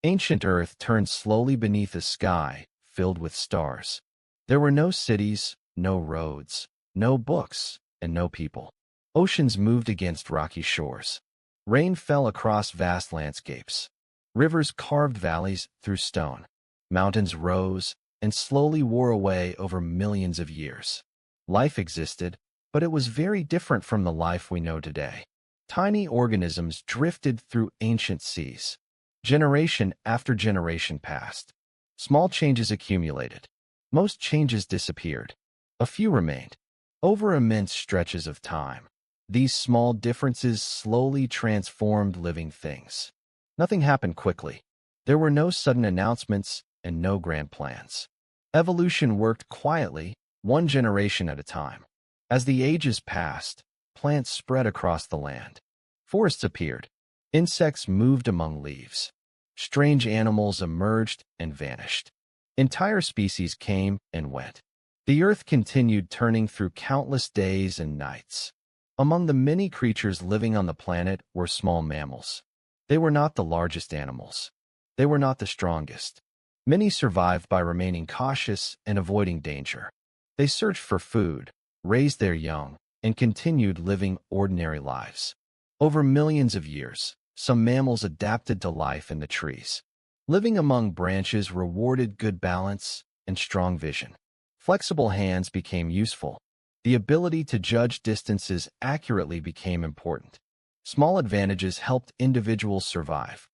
Ancient Earth turned slowly beneath a sky filled with stars. There were no cities, no roads, no books, and no people. Oceans moved against rocky shores. Rain fell across vast landscapes. Rivers carved valleys through stone. Mountains rose and slowly wore away over millions of years. Life existed, but it was very different from the life we know today. Tiny organisms drifted through ancient seas. Generation after generation passed. Small changes accumulated. Most changes disappeared. A few remained. Over immense stretches of time, these small differences slowly transformed living things. Nothing happened quickly. There were no sudden announcements and no grand plans. Evolution worked quietly, one generation at a time. As the ages passed, plants spread across the land. Forests appeared. Insects moved among leaves. Strange animals emerged and vanished. Entire species came and went. The earth continued turning through countless days and nights. Among the many creatures living on the planet were small mammals. They were not the largest animals. They were not the strongest. Many survived by remaining cautious and avoiding danger. They searched for food, raised their young, and continued living ordinary lives. Over millions of years, some mammals adapted to life in the trees. Living among branches rewarded good balance and strong vision. Flexible hands became useful. The ability to judge distances accurately became important. Small advantages helped individuals survive.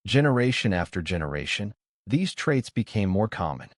Generation after generation, these traits became more common.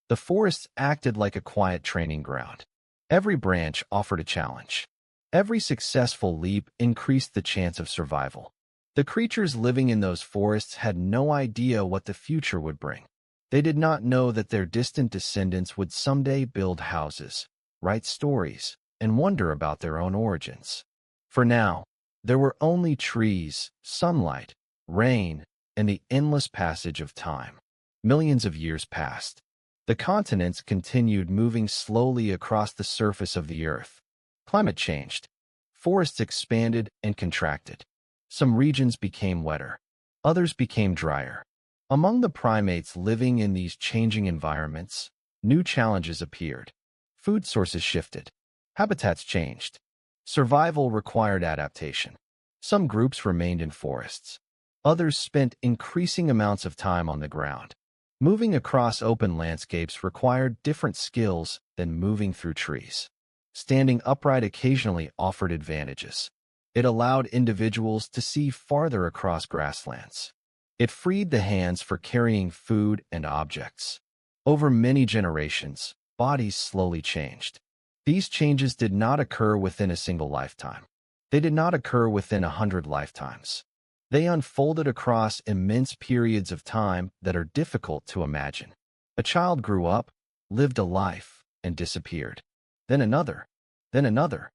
The forests acted like a quiet training ground. Every branch offered a challenge. Every successful leap increased the chance of survival. The creatures living in those forests had no idea what the future would bring. They did not know that their distant descendants would someday build houses, write stories, and wonder about their own origins. For now, there were only trees, sunlight, rain, and the endless passage of time. Millions of years passed. The continents continued moving slowly across the surface of the earth. Climate changed. Forests expanded and contracted. Some regions became wetter. Others became drier. Among the primates living in these changing environments, new challenges appeared. Food sources shifted. Habitats changed. Survival required adaptation. Some groups remained in forests. Others spent increasing amounts of time on the ground. Moving across open landscapes required different skills than moving through trees. Standing upright occasionally offered advantages. It allowed individuals to see farther across grasslands. It freed the hands for carrying food and objects. Over many generations, bodies slowly changed. These changes did not occur within a single lifetime. They did not occur within 100 lifetimes. They unfolded across immense periods of time that are difficult to imagine. A child grew up, lived a life, and disappeared. Then another. Then another.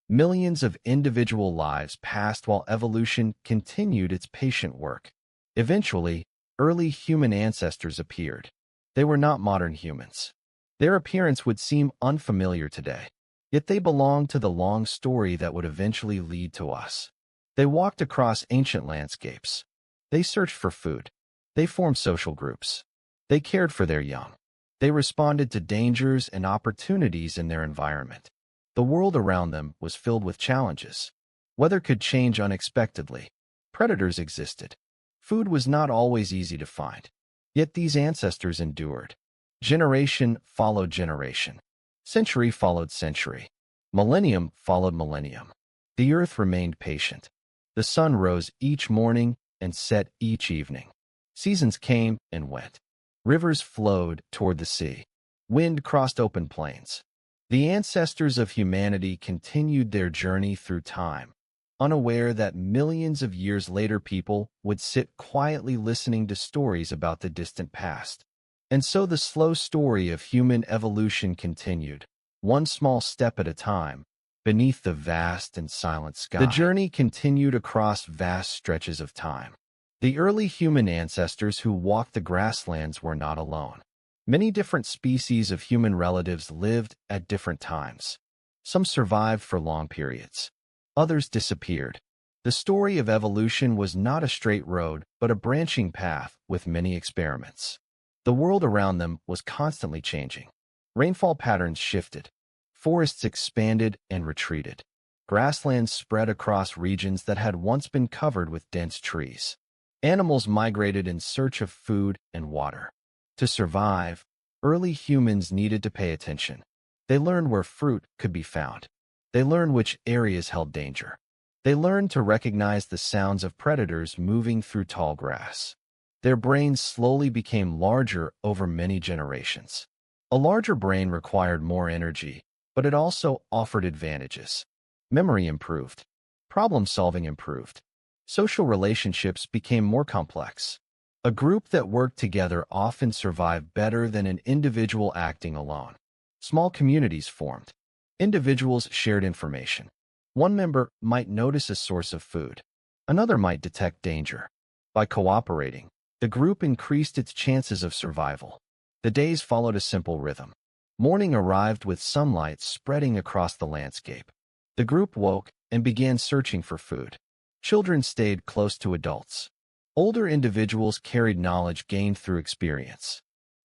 Millions of individual lives passed while evolution continued its patient work. Eventually, early human ancestors appeared. They were not modern humans. Their appearance would seem unfamiliar today, yet they belonged to the long story that would eventually lead to us. They walked across ancient landscapes. They searched for food. They formed social groups. They cared for their young. They responded to dangers and opportunities in their environment. The world around them was filled with challenges. Weather could change unexpectedly. Predators existed. Food was not always easy to find. Yet these ancestors endured. Generation followed generation. Century followed century. Millennium followed millennium. The earth remained patient. The sun rose each morning and set each evening. Seasons came and went. Rivers flowed toward the sea. Wind crossed open plains. The ancestors of humanity continued their journey through time, unaware that millions of years later people would sit quietly listening to stories about the distant past. And so the slow story of human evolution continued, one small step at a time, beneath the vast and silent sky. The journey continued across vast stretches of time. The early human ancestors who walked the grasslands were not alone. Many different species of human relatives lived at different times. Some survived for long periods. Others disappeared. The story of evolution was not a straight road, but a branching path with many experiments. The world around them was constantly changing. Rainfall patterns shifted. Forests expanded and retreated. Grasslands spread across regions that had once been covered with dense trees. Animals migrated in search of food and water. To survive, early humans needed to pay attention. They learned where fruit could be found. They learned which areas held danger. They learned to recognize the sounds of predators moving through tall grass. Their brains slowly became larger over many generations. A larger brain required more energy, but it also offered advantages. Memory improved. Problem-solving improved. Social relationships became more complex. A group that worked together often survived better than an individual acting alone. Small communities formed. Individuals shared information. One member might notice a source of food. Another might detect danger. By cooperating, the group increased its chances of survival. The days followed a simple rhythm. Morning arrived with sunlight spreading across the landscape. The group woke and began searching for food. Children stayed close to adults. Older individuals carried knowledge gained through experience.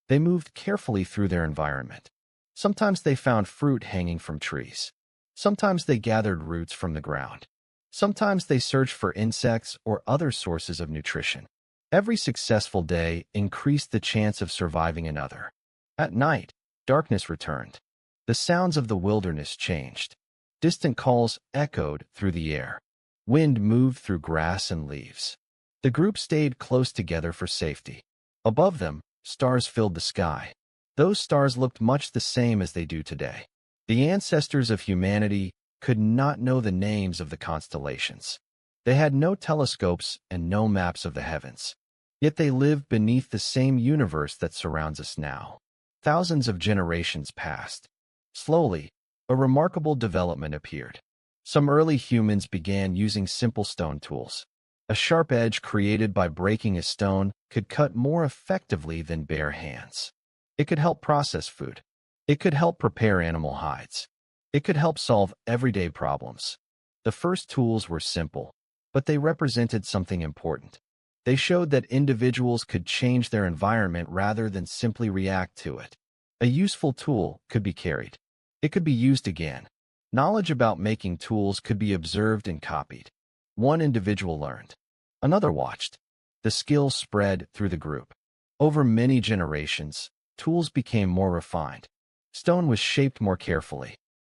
They moved carefully through their environment. Sometimes they found fruit hanging from trees. Sometimes they gathered roots from the ground. Sometimes they searched for insects or other sources of nutrition. Every successful day increased the chance of surviving another. At night, darkness returned. The sounds of the wilderness changed. Distant calls echoed through the air. Wind moved through grass and leaves. The group stayed close together for safety. Above them, stars filled the sky. Those stars looked much the same as they do today. The ancestors of humanity could not know the names of the constellations. They had no telescopes and no maps of the heavens. Yet they lived beneath the same universe that surrounds us now. Thousands of generations passed. Slowly, a remarkable development appeared. Some early humans began using simple stone tools. A sharp edge created by breaking a stone could cut more effectively than bare hands. It could help process food. It could help prepare animal hides. It could help solve everyday problems. The first tools were simple, but they represented something important. They showed that individuals could change their environment rather than simply react to it. A useful tool could be carried. It could be used again. Knowledge about making tools could be observed and copied. One individual learned. Another watched. The skill spread through the group. Over many generations, tools became more refined. Stone was shaped more carefully.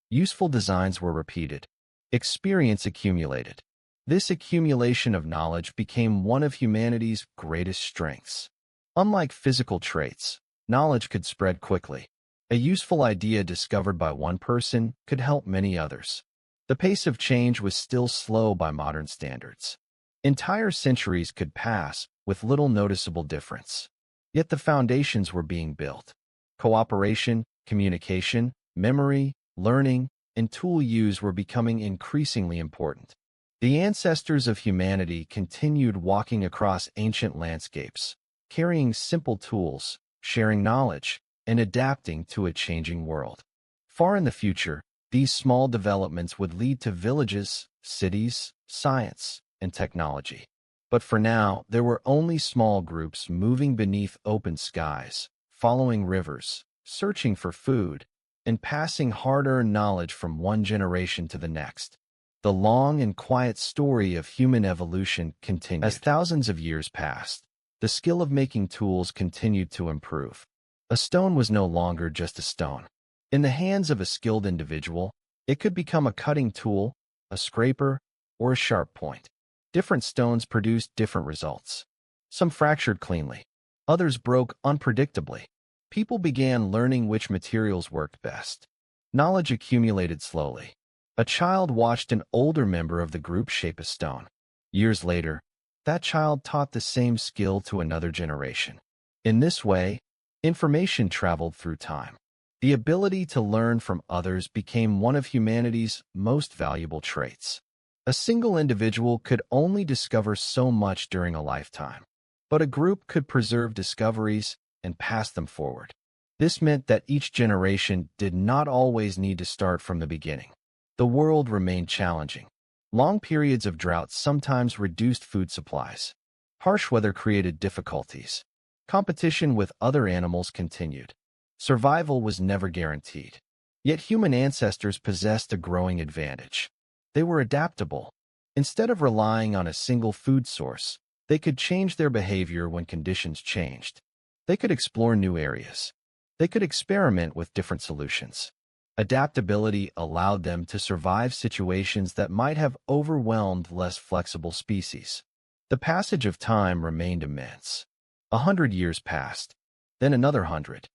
Useful designs were repeated. Experience accumulated. This accumulation of knowledge became one of humanity's greatest strengths. Unlike physical traits, knowledge could spread quickly. A useful idea discovered by one person could help many others. The pace of change was still slow by modern standards. Entire centuries could pass with little noticeable difference. Yet the foundations were being built. Cooperation, communication, memory, learning, and tool use were becoming increasingly important. The ancestors of humanity continued walking across ancient landscapes, carrying simple tools, sharing knowledge, and adapting to a changing world. Far in the future, these small developments would lead to villages, cities, science, and technology. But for now, there were only small groups moving beneath open skies, following rivers, searching for food, and passing hard-earned knowledge from one generation to the next. The long and quiet story of human evolution continued. As thousands of years passed, the skill of making tools continued to improve. A stone was no longer just a stone. In the hands of a skilled individual, it could become a cutting tool, a scraper, or a sharp point. Different stones produced different results. Some fractured cleanly. Others broke unpredictably. People began learning which materials worked best. Knowledge accumulated slowly. A child watched an older member of the group shape a stone. Years later, that child taught the same skill to another generation. In this way, information traveled through time. The ability to learn from others became one of humanity's most valuable traits. A single individual could only discover so much during a lifetime, but a group could preserve discoveries and pass them forward. This meant that each generation did not always need to start from the beginning. The world remained challenging. Long periods of drought sometimes reduced food supplies. Harsh weather created difficulties. Competition with other animals continued. Survival was never guaranteed. Yet human ancestors possessed a growing advantage. They were adaptable. Instead of relying on a single food source, they could change their behavior when conditions changed. They could explore new areas. They could experiment with different solutions. Adaptability allowed them to survive situations that might have overwhelmed less flexible species. The passage of time remained immense. 100 years passed, then another 100,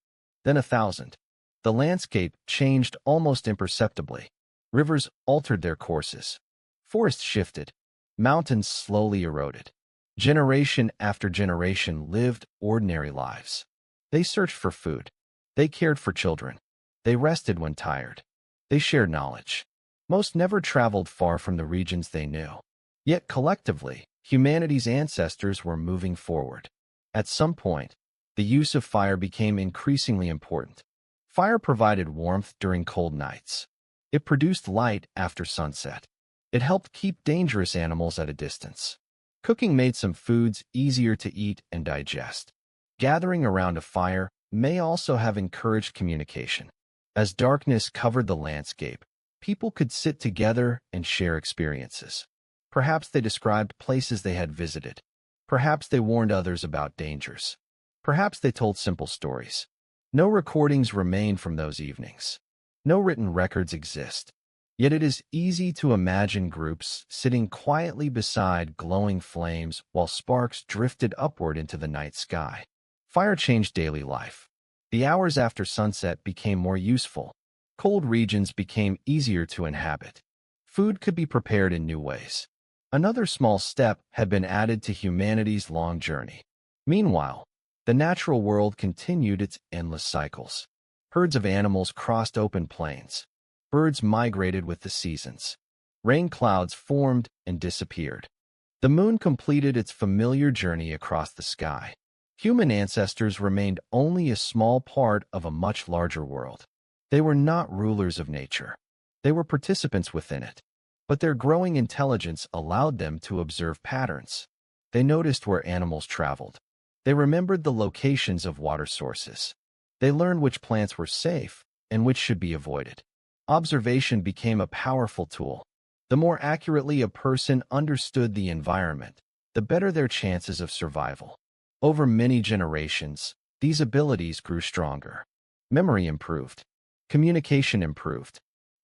then 1,000. The landscape changed almost imperceptibly. Rivers altered their courses. Forests shifted. Mountains slowly eroded. Generation after generation lived ordinary lives. They searched for food. They cared for children. They rested when tired. They shared knowledge. Most never traveled far from the regions they knew. Yet collectively, humanity's ancestors were moving forward. At some point, the use of fire became increasingly important. Fire provided warmth during cold nights. It produced light after sunset. It helped keep dangerous animals at a distance. Cooking made some foods easier to eat and digest. Gathering around a fire may also have encouraged communication. As darkness covered the landscape, people could sit together and share experiences. Perhaps they described places they had visited. Perhaps they warned others about dangers. Perhaps they told simple stories. No recordings remain from those evenings. No written records exist. Yet it is easy to imagine groups sitting quietly beside glowing flames while sparks drifted upward into the night sky. Fire changed daily life. The hours after sunset became more useful. Cold regions became easier to inhabit. Food could be prepared in new ways. Another small step had been added to humanity's long journey. Meanwhile, the natural world continued its endless cycles. Herds of animals crossed open plains. Birds migrated with the seasons. Rain clouds formed and disappeared. The moon completed its familiar journey across the sky. Human ancestors remained only a small part of a much larger world. They were not rulers of nature. They were participants within it. But their growing intelligence allowed them to observe patterns. They noticed where animals traveled. They remembered the locations of water sources. They learned which plants were safe and which should be avoided. Observation became a powerful tool. The more accurately a person understood the environment, the better their chances of survival. Over many generations, these abilities grew stronger. Memory improved. Communication improved.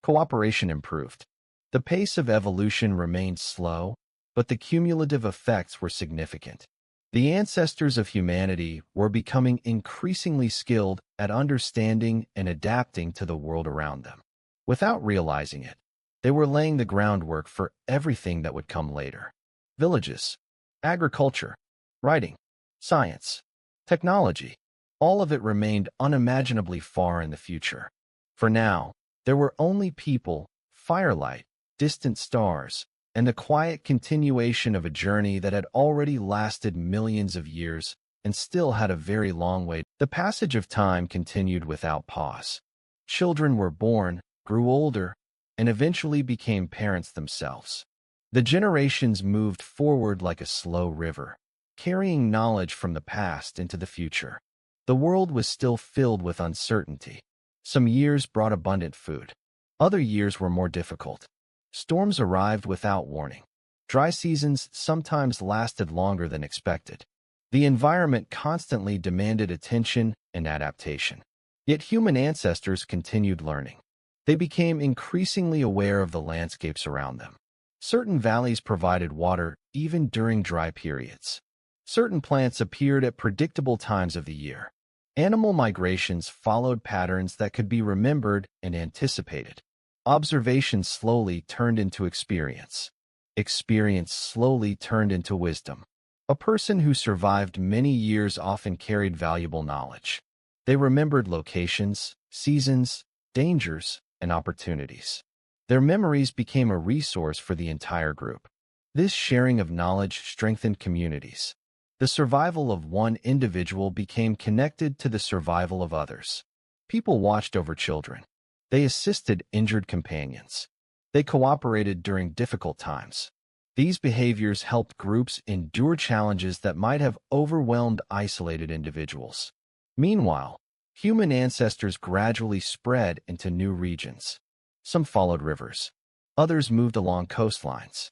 Cooperation improved. The pace of evolution remained slow, but the cumulative effects were significant. The ancestors of humanity were becoming increasingly skilled at understanding and adapting to the world around them. Without realizing it, they were laying the groundwork for everything that would come later. Villages, agriculture, writing, science, technology, all of it remained unimaginably far in the future. For now, there were only people, firelight, distant stars, and the quiet continuation of a journey that had already lasted millions of years and still had a very long way. The passage of time continued without pause. Children were born, grew older, and eventually became parents themselves. The generations moved forward like a slow river, carrying knowledge from the past into the future. The world was still filled with uncertainty. Some years brought abundant food. Other years were more difficult. Storms arrived without warning. Dry seasons sometimes lasted longer than expected. The environment constantly demanded attention and adaptation. Yet human ancestors continued learning. They became increasingly aware of the landscapes around them. Certain valleys provided water even during dry periods. Certain plants appeared at predictable times of the year. Animal migrations followed patterns that could be remembered and anticipated. Observation slowly turned into experience. Experience slowly turned into wisdom. A person who survived many years often carried valuable knowledge. They remembered locations, seasons, dangers, and opportunities. Their memories became a resource for the entire group. This sharing of knowledge strengthened communities. The survival of one individual became connected to the survival of others. People watched over children. They assisted injured companions. They cooperated during difficult times. These behaviors helped groups endure challenges that might have overwhelmed isolated individuals. Meanwhile, human ancestors gradually spread into new regions. Some followed rivers. Others moved along coastlines.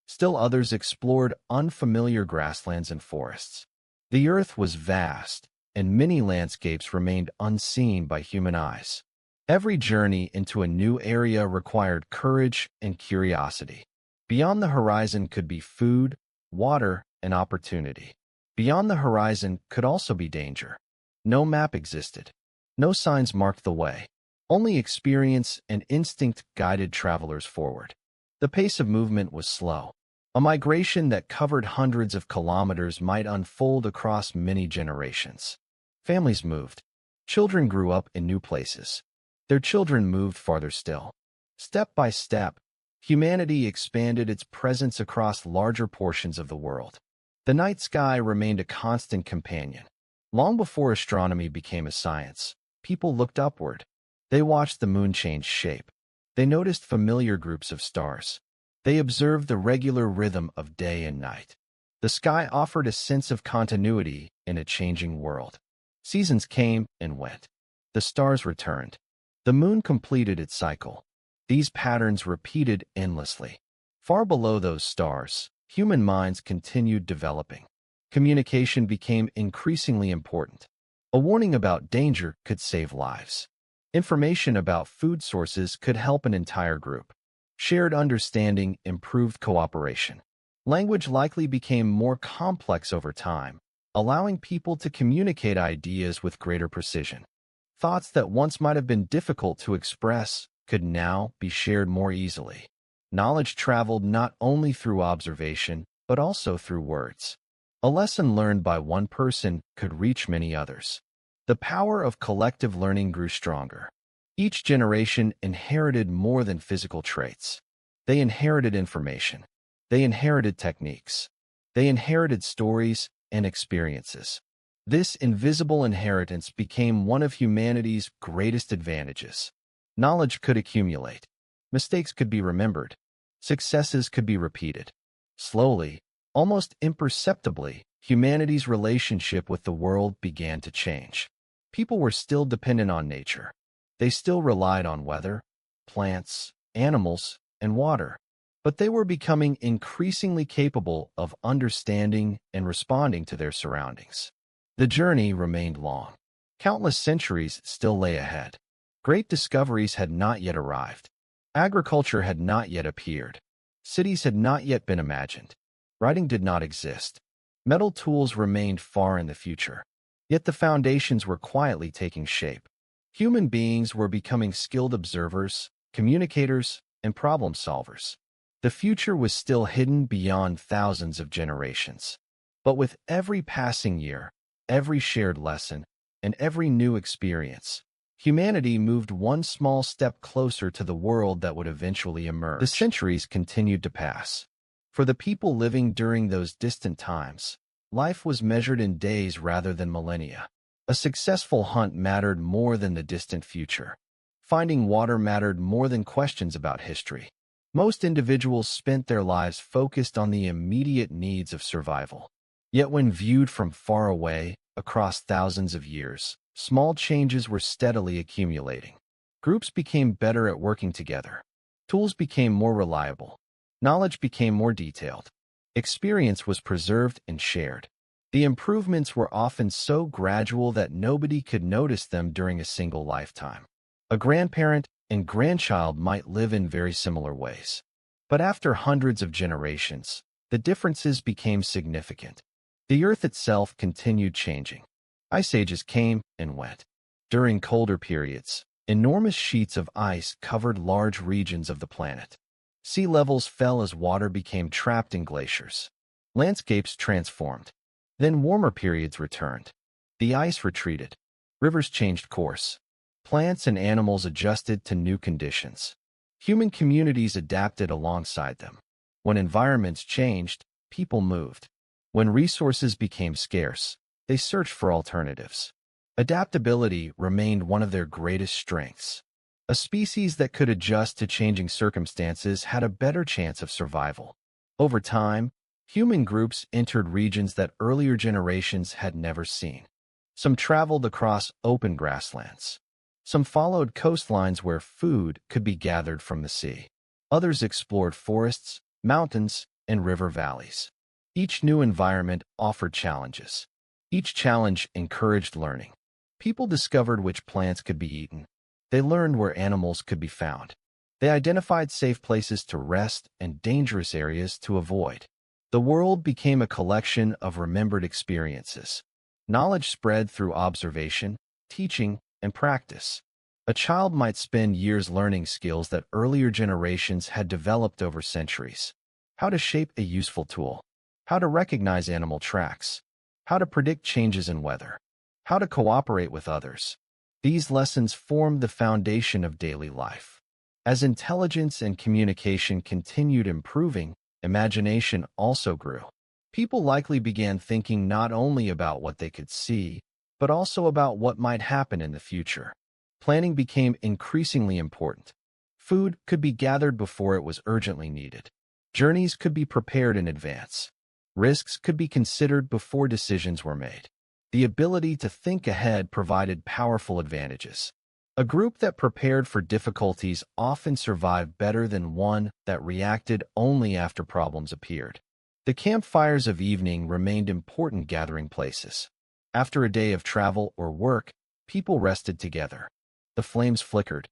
Still others explored unfamiliar grasslands and forests. The earth was vast, and many landscapes remained unseen by human eyes. Every journey into a new area required courage and curiosity. Beyond the horizon could be food, water, and opportunity. Beyond the horizon could also be danger. No map existed. No signs marked the way. Only experience and instinct guided travelers forward. The pace of movement was slow. A migration that covered hundreds of kilometers might unfold across many generations. Families moved. Children grew up in new places. Their children moved farther still. Step by step, humanity expanded its presence across larger portions of the world. The night sky remained a constant companion. Long before astronomy became a science, people looked upward. They watched the moon change shape. They noticed familiar groups of stars. They observed the regular rhythm of day and night. The sky offered a sense of continuity in a changing world. Seasons came and went. The stars returned. The moon completed its cycle. These patterns repeated endlessly. Far below those stars, human minds continued developing. Communication became increasingly important. A warning about danger could save lives. Information about food sources could help an entire group. Shared understanding improved cooperation. Language likely became more complex over time, allowing people to communicate ideas with greater precision. Thoughts that once might have been difficult to express could now be shared more easily. Knowledge traveled not only through observation, but also through words. A lesson learned by one person could reach many others. The power of collective learning grew stronger. Each generation inherited more than physical traits. They inherited information. They inherited techniques. They inherited stories and experiences. This invisible inheritance became one of humanity's greatest advantages. Knowledge could accumulate. Mistakes could be remembered. Successes could be repeated. Slowly, almost imperceptibly, humanity's relationship with the world began to change. People were still dependent on nature. They still relied on weather, plants, animals, and water. But they were becoming increasingly capable of understanding and responding to their surroundings. The journey remained long. Countless centuries still lay ahead. Great discoveries had not yet arrived. Agriculture had not yet appeared. Cities had not yet been imagined. Writing did not exist. Metal tools remained far in the future. Yet the foundations were quietly taking shape. Human beings were becoming skilled observers, communicators, and problem solvers. The future was still hidden beyond thousands of generations. But with every passing year, every shared lesson, and every new experience, humanity moved one small step closer to the world that would eventually emerge. The centuries continued to pass. For the people living during those distant times, life was measured in days rather than millennia. A successful hunt mattered more than the distant future. Finding water mattered more than questions about history. Most individuals spent their lives focused on the immediate needs of survival. Yet when viewed from far away, across thousands of years, small changes were steadily accumulating. Groups became better at working together. Tools became more reliable. Knowledge became more detailed. Experience was preserved and shared. The improvements were often so gradual that nobody could notice them during a single lifetime. A grandparent and grandchild might live in very similar ways. But after hundreds of generations, the differences became significant. The Earth itself continued changing. Ice ages came and went. During colder periods, enormous sheets of ice covered large regions of the planet. Sea levels fell as water became trapped in glaciers. Landscapes transformed. Then warmer periods returned. The ice retreated. Rivers changed course. Plants and animals adjusted to new conditions. Human communities adapted alongside them. When environments changed, people moved. When resources became scarce, they searched for alternatives. Adaptability remained one of their greatest strengths. A species that could adjust to changing circumstances had a better chance of survival. Over time, human groups entered regions that earlier generations had never seen. Some traveled across open grasslands. Some followed coastlines where food could be gathered from the sea. Others explored forests, mountains, and river valleys. Each new environment offered challenges. Each challenge encouraged learning. People discovered which plants could be eaten. They learned where animals could be found. They identified safe places to rest and dangerous areas to avoid. The world became a collection of remembered experiences. Knowledge spread through observation, teaching, and practice. A child might spend years learning skills that earlier generations had developed over centuries. How to shape a useful tool. How to recognize animal tracks. How to predict changes in weather. How to cooperate with others. These lessons formed the foundation of daily life. As intelligence and communication continued improving, imagination also grew. People likely began thinking not only about what they could see, but also about what might happen in the future. Planning became increasingly important. Food could be gathered before it was urgently needed. Journeys could be prepared in advance. Risks could be considered before decisions were made. The ability to think ahead provided powerful advantages. A group that prepared for difficulties often survived better than one that reacted only after problems appeared. The campfires of evening remained important gathering places. After a day of travel or work, people rested together. The flames flickered.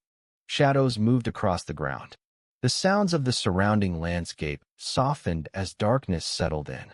Shadows moved across the ground. The sounds of the surrounding landscape softened as darkness settled in.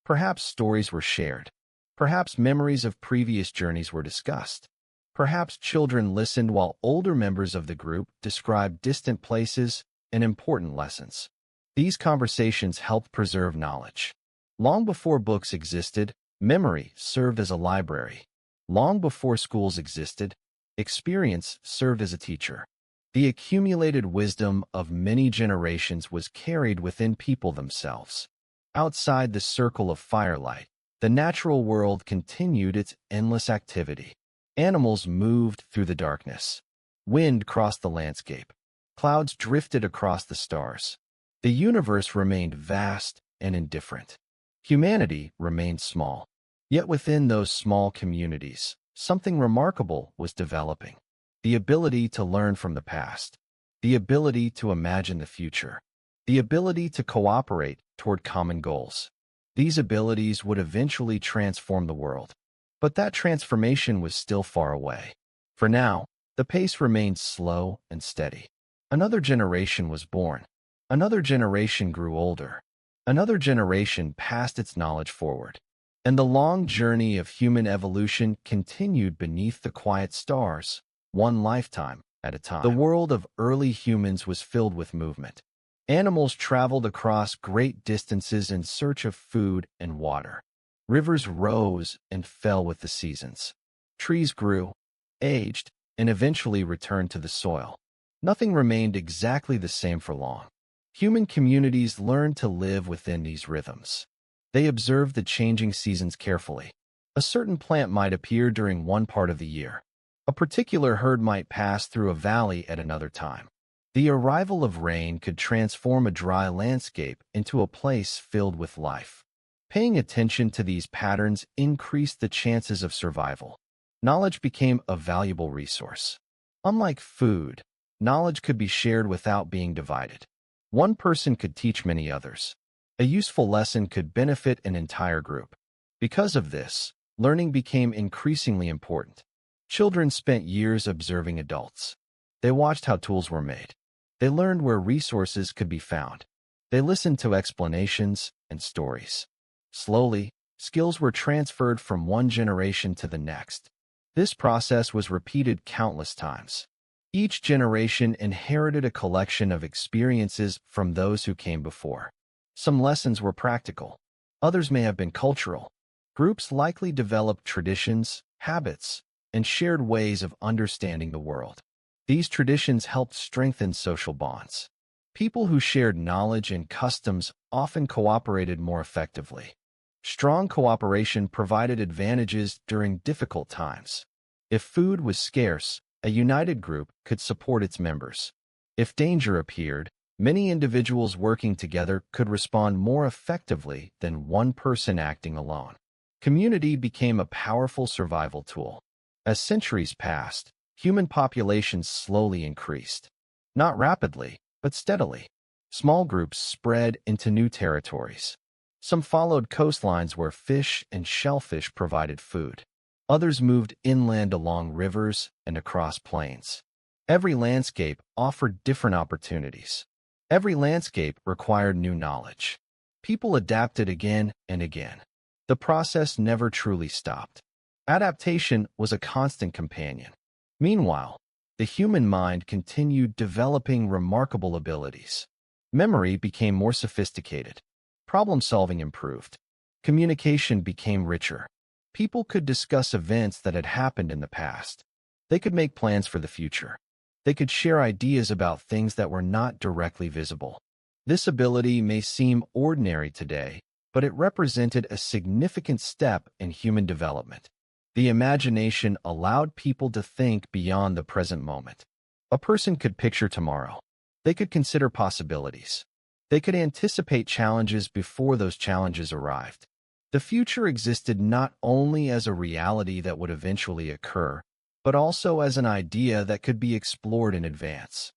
Perhaps stories were shared. Perhaps memories of previous journeys were discussed. Perhaps children listened while older members of the group described distant places and important lessons. These conversations helped preserve knowledge. Long before books existed, memory served as a library. Long before schools existed, experience served as a teacher. The accumulated wisdom of many generations was carried within people themselves. Outside the circle of firelight, the natural world continued its endless activity. Animals moved through the darkness. Wind crossed the landscape. Clouds drifted across the stars. The universe remained vast and indifferent. Humanity remained small. Yet within those small communities, something remarkable was developing. The ability to learn from the past. The ability to imagine the future. The ability to cooperate toward common goals. These abilities would eventually transform the world. But that transformation was still far away. For now, the pace remained slow and steady. Another generation was born. Another generation grew older. Another generation passed its knowledge forward. And the long journey of human evolution continued beneath the quiet stars, one lifetime at a time. The world of early humans was filled with movement. Animals traveled across great distances in search of food and water. Rivers rose and fell with the seasons. Trees grew, aged, and eventually returned to the soil. Nothing remained exactly the same for long. Human communities learned to live within these rhythms. They observed the changing seasons carefully. A certain plant might appear during one part of the year. A particular herd might pass through a valley at another time. The arrival of rain could transform a dry landscape into a place filled with life. Paying attention to these patterns increased the chances of survival. Knowledge became a valuable resource. Unlike food, knowledge could be shared without being divided. One person could teach many others. A useful lesson could benefit an entire group. Because of this, learning became increasingly important. Children spent years observing adults. They watched how tools were made. They learned where resources could be found. They listened to explanations and stories. Slowly, skills were transferred from one generation to the next. This process was repeated countless times. Each generation inherited a collection of experiences from those who came before. Some lessons were practical. Others may have been cultural. Groups likely developed traditions, habits, and shared ways of understanding the world. These traditions helped strengthen social bonds. People who shared knowledge and customs often cooperated more effectively. Strong cooperation provided advantages during difficult times. If food was scarce, A united group could support its members. If danger appeared, many individuals working together could respond more effectively than one person acting alone. Community became a powerful survival tool. As centuries passed, human populations slowly increased. Not rapidly, but steadily. Small groups spread into new territories. Some followed coastlines where fish and shellfish provided food. Others moved inland along rivers and across plains. Every landscape offered different opportunities. Every landscape required new knowledge. People adapted again and again. The process never truly stopped. Adaptation was a constant companion. Meanwhile, the human mind continued developing remarkable abilities. Memory became more sophisticated. Problem-solving improved. Communication became richer. People could discuss events that had happened in the past. They could make plans for the future. They could share ideas about things that were not directly visible. This ability may seem ordinary today, but it represented a significant step in human development. The imagination allowed people to think beyond the present moment. A person could picture tomorrow. They could consider possibilities. They could anticipate challenges before those challenges arrived. The future existed not only as a reality that would eventually occur, but also as an idea that could be explored in advance.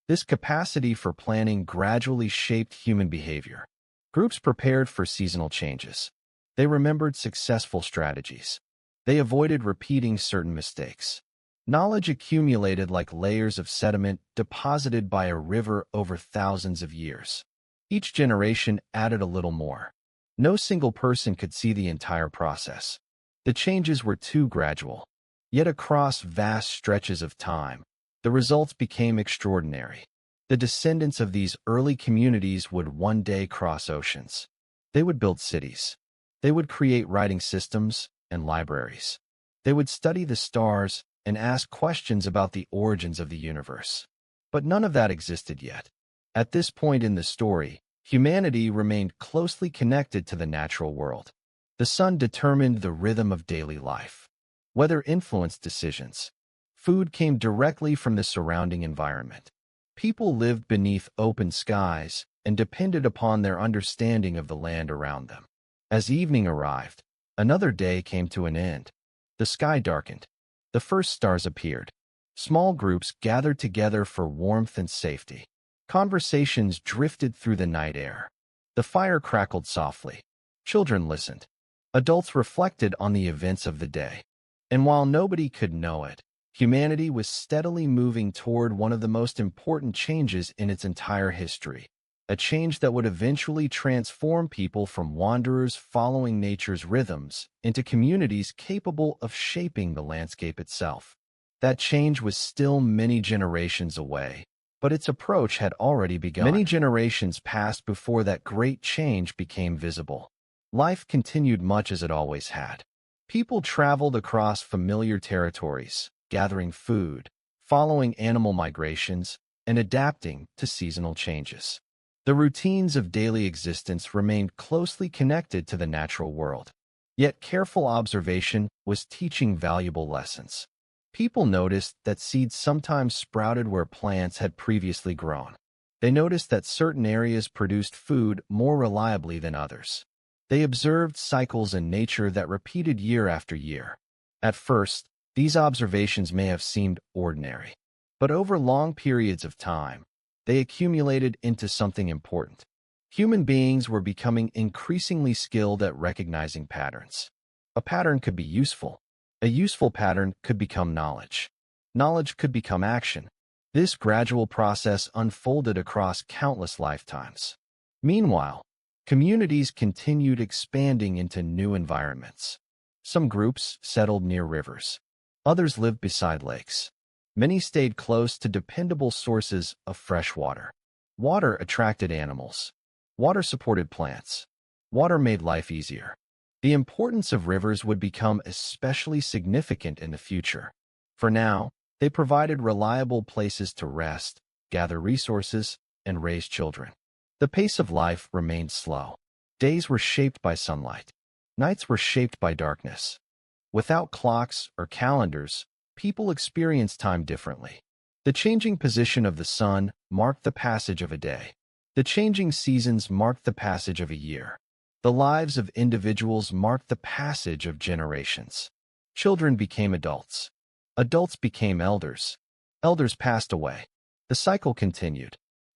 This capacity for planning gradually shaped human behavior. Groups prepared for seasonal changes. They remembered successful strategies. They avoided repeating certain mistakes. Knowledge accumulated like layers of sediment deposited by a river over thousands of years. Each generation added a little more. No single person could see the entire process. The changes were too gradual. Yet across vast stretches of time, the results became extraordinary. The descendants of these early communities would one day cross oceans. They would build cities. They would create writing systems and libraries. They would study the stars and ask questions about the origins of the universe. But none of that existed yet. At this point in the story, humanity remained closely connected to the natural world. The sun determined the rhythm of daily life. Weather influenced decisions. Food came directly from the surrounding environment. People lived beneath open skies and depended upon their understanding of the land around them. As evening arrived, another day came to an end. The sky darkened. The first stars appeared. Small groups gathered together for warmth and safety. Conversations drifted through the night air. The fire crackled softly. Children listened. Adults reflected on the events of the day. And while nobody could know it, humanity was steadily moving toward one of the most important changes in its entire history, a change that would eventually transform people from wanderers following nature's rhythms into communities capable of shaping the landscape itself. That change was still many generations away, but its approach had already begun. Many generations passed before that great change became visible. Life continued much as it always had. People traveled across familiar territories, gathering food, following animal migrations, and adapting to seasonal changes. The routines of daily existence remained closely connected to the natural world. Yet careful observation was teaching valuable lessons. People noticed that seeds sometimes sprouted where plants had previously grown. They noticed that certain areas produced food more reliably than others. They observed cycles in nature that repeated year after year. At first, these observations may have seemed ordinary, but over long periods of time, they accumulated into something important. Human beings were becoming increasingly skilled at recognizing patterns. A pattern could be useful. A useful pattern could become knowledge. Knowledge could become action. This gradual process unfolded across countless lifetimes. Meanwhile, communities continued expanding into new environments. Some groups settled near rivers. Others lived beside lakes. Many stayed close to dependable sources of fresh water. Water attracted animals. Water supported plants. Water made life easier. The importance of rivers would become especially significant in the future. For now, they provided reliable places to rest, gather resources, and raise children. The pace of life remained slow. Days were shaped by sunlight. Nights were shaped by darkness. Without clocks or calendars, people experienced time differently. The changing position of the sun marked the passage of a day. The changing seasons marked the passage of a year. The lives of individuals marked the passage of generations. Children became adults. Adults became elders. Elders passed away. The cycle continued.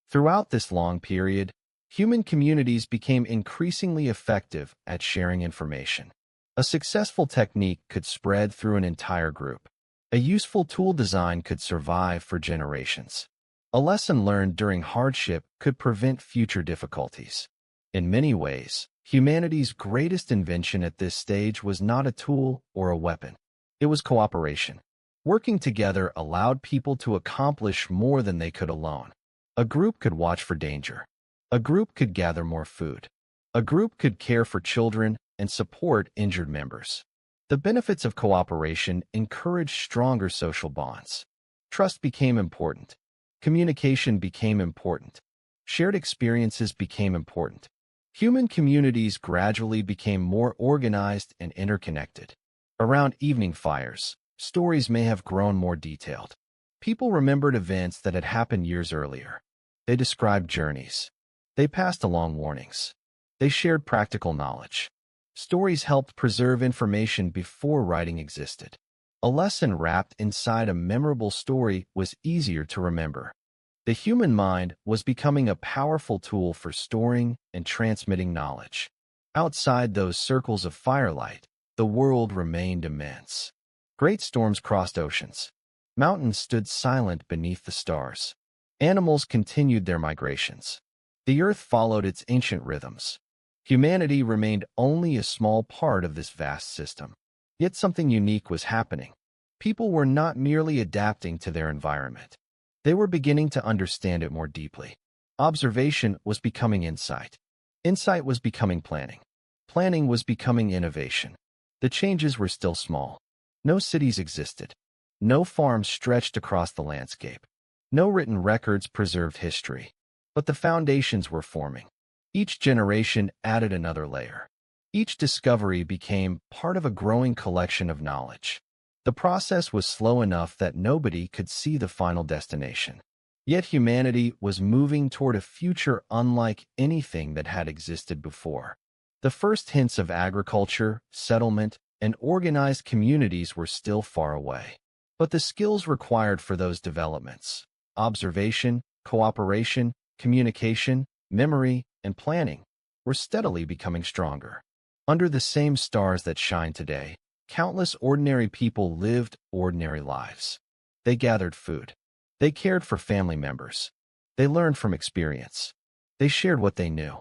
Throughout this long period, human communities became increasingly effective at sharing information. A successful technique could spread through an entire group. A useful tool design could survive for generations. A lesson learned during hardship could prevent future difficulties. In many ways, humanity's greatest invention at this stage was not a tool or a weapon. It was cooperation. Working together allowed people to accomplish more than they could alone. A group could watch for danger. A group could gather more food. A group could care for children and support injured members. The benefits of cooperation encouraged stronger social bonds. Trust became important. Communication became important. Shared experiences became important. Human communities gradually became more organized and interconnected. Around evening fires, stories may have grown more detailed. People remembered events that had happened years earlier. They described journeys. They passed along warnings. They shared practical knowledge. Stories helped preserve information before writing existed. A lesson wrapped inside a memorable story was easier to remember. The human mind was becoming a powerful tool for storing and transmitting knowledge. Outside those circles of firelight, the world remained immense. Great storms crossed oceans. Mountains stood silent beneath the stars. Animals continued their migrations. The earth followed its ancient rhythms. Humanity remained only a small part of this vast system. Yet something unique was happening. People were not merely adapting to their environment. They were beginning to understand it more deeply. Observation was becoming insight. Insight was becoming planning. Planning was becoming innovation. The changes were still small. No cities existed. No farms stretched across the landscape. No written records preserved history. But the foundations were forming. Each generation added another layer. Each discovery became part of a growing collection of knowledge. The process was slow enough that nobody could see the final destination. Yet humanity was moving toward a future unlike anything that had existed before. The first hints of agriculture, settlement, and organized communities were still far away. But the skills required for those developments, observation, cooperation, communication, memory, and planning, were steadily becoming stronger. Under the same stars that shine today, countless ordinary people lived ordinary lives. They gathered food. They cared for family members. They learned from experience. They shared what they knew.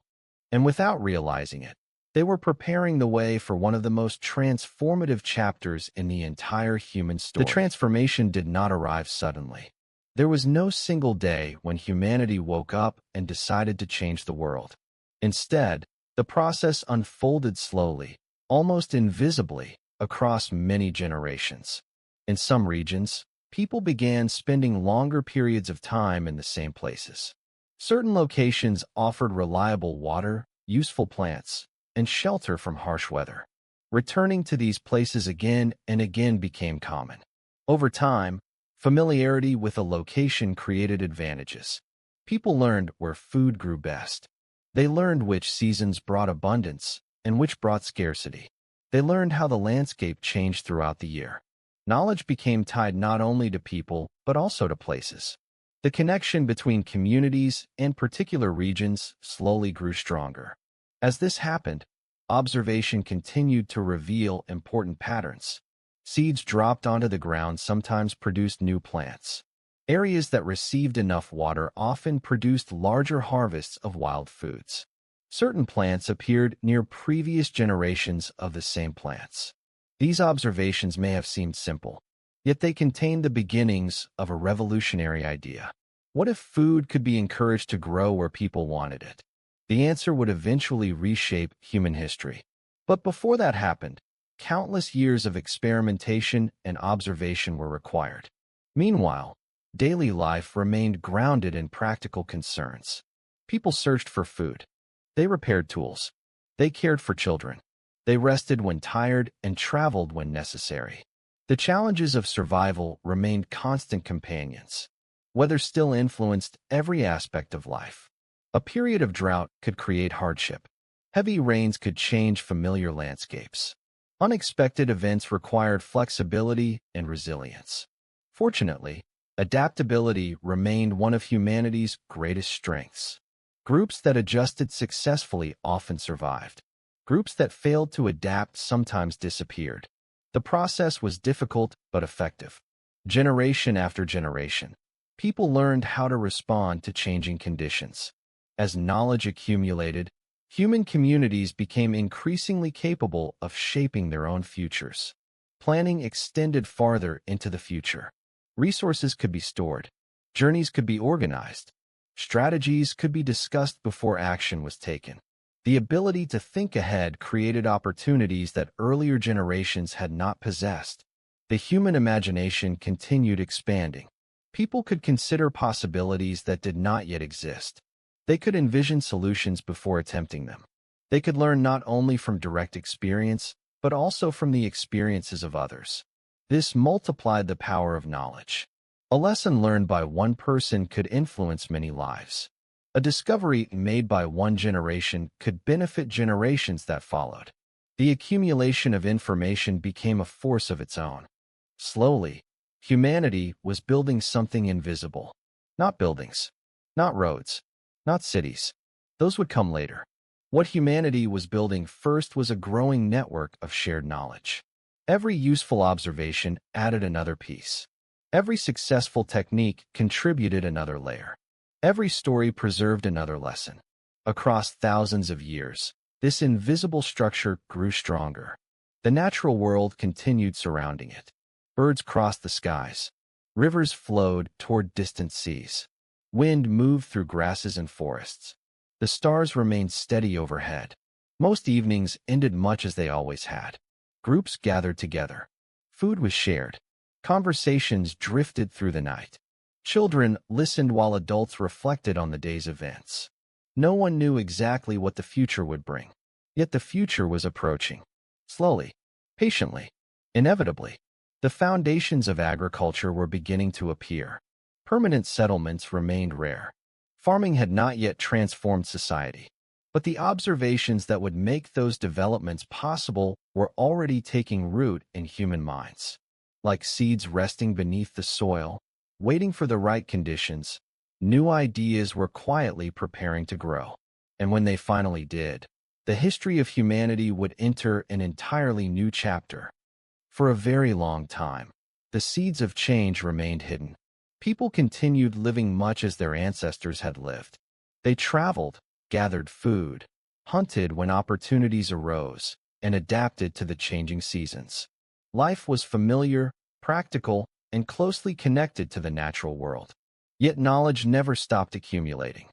And without realizing it, they were preparing the way for one of the most transformative chapters in the entire human story. The transformation did not arrive suddenly. There was no single day when humanity woke up and decided to change the world. Instead, the process unfolded slowly, almost invisibly, across many generations. In some regions, people began spending longer periods of time in the same places. Certain locations offered reliable water, useful plants, and shelter from harsh weather. Returning to these places again and again became common. Over time, familiarity with a location created advantages. People learned where food grew best. They learned which seasons brought abundance and which brought scarcity. They learned how the landscape changed throughout the year. Knowledge became tied not only to people, but also to places. The connection between communities and particular regions slowly grew stronger. As this happened, observation continued to reveal important patterns. Seeds dropped onto the ground sometimes produced new plants. Areas that received enough water often produced larger harvests of wild foods. Certain plants appeared near previous generations of the same plants. These observations may have seemed simple, yet they contained the beginnings of a revolutionary idea. What if food could be encouraged to grow where people wanted it? The answer would eventually reshape human history. But before that happened, countless years of experimentation and observation were required. Meanwhile, daily life remained grounded in practical concerns. People searched for food. They repaired tools. They cared for children. They rested when tired and traveled when necessary. The challenges of survival remained constant companions. Weather still influenced every aspect of life. A period of drought could create hardship. Heavy rains could change familiar landscapes. Unexpected events required flexibility and resilience. Fortunately, adaptability remained one of humanity's greatest strengths. Groups that adjusted successfully often survived. Groups that failed to adapt sometimes disappeared. The process was difficult but effective. Generation after generation, people learned how to respond to changing conditions. As knowledge accumulated, human communities became increasingly capable of shaping their own futures. Planning extended farther into the future. Resources could be stored. Journeys could be organized. Strategies could be discussed before action was taken. The ability to think ahead created opportunities that earlier generations had not possessed. The human imagination continued expanding. People could consider possibilities that did not yet exist. They could envision solutions before attempting them. They could learn not only from direct experience, but also from the experiences of others. This multiplied the power of knowledge. A lesson learned by one person could influence many lives. A discovery made by one generation could benefit generations that followed. The accumulation of information became a force of its own. Slowly, humanity was building something invisible. Not buildings, not roads, not cities. Those would come later. What humanity was building first was a growing network of shared knowledge. Every useful observation added another piece. Every successful technique contributed another layer. Every story preserved another lesson. Across thousands of years, this invisible structure grew stronger. The natural world continued surrounding it. Birds crossed the skies. Rivers flowed toward distant seas. Wind moved through grasses and forests. The stars remained steady overhead. Most evenings ended much as they always had. Groups gathered together. Food was shared. Conversations drifted through the night. Children listened while adults reflected on the day's events. No one knew exactly what the future would bring. Yet the future was approaching. Slowly, patiently, inevitably. The foundations of agriculture were beginning to appear. Permanent settlements remained rare. Farming had not yet transformed society. But the observations that would make those developments possible were already taking root in human minds. Like seeds resting beneath the soil, waiting for the right conditions, new ideas were quietly preparing to grow. And when they finally did, the history of humanity would enter an entirely new chapter. For a very long time, the seeds of change remained hidden. People continued living much as their ancestors had lived. They traveled, gathered food, hunted when opportunities arose, and adapted to the changing seasons. Life was familiar, practical, and closely connected to the natural world. Yet knowledge never stopped accumulating.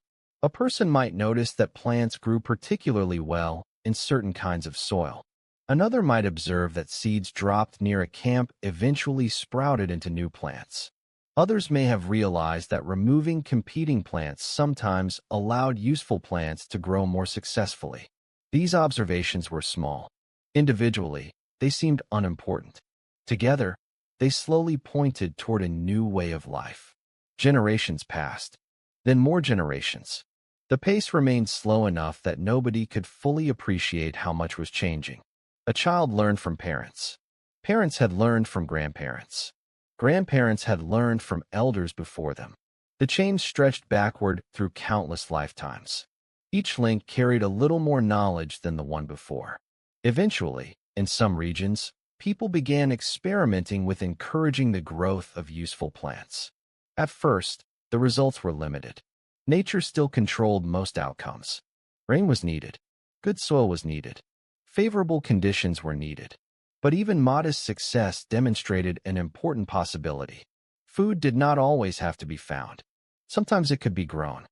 A person might notice that plants grew particularly well in certain kinds of soil. Another might observe that seeds dropped near a camp eventually sprouted into new plants. Others may have realized that removing competing plants sometimes allowed useful plants to grow more successfully. These observations were small. Individually, they seemed unimportant. Together, they slowly pointed toward a new way of life. Generations passed, then more generations. The pace remained slow enough that nobody could fully appreciate how much was changing. A child learned from parents. Parents had learned from grandparents. Grandparents had learned from elders before them. The chain stretched backward through countless lifetimes. Each link carried a little more knowledge than the one before. Eventually, in some regions, people began experimenting with encouraging the growth of useful plants. At first, the results were limited. Nature still controlled most outcomes. Rain was needed. Good soil was needed. Favorable conditions were needed. But even modest success demonstrated an important possibility. Food did not always have to be found. Sometimes it could be grown.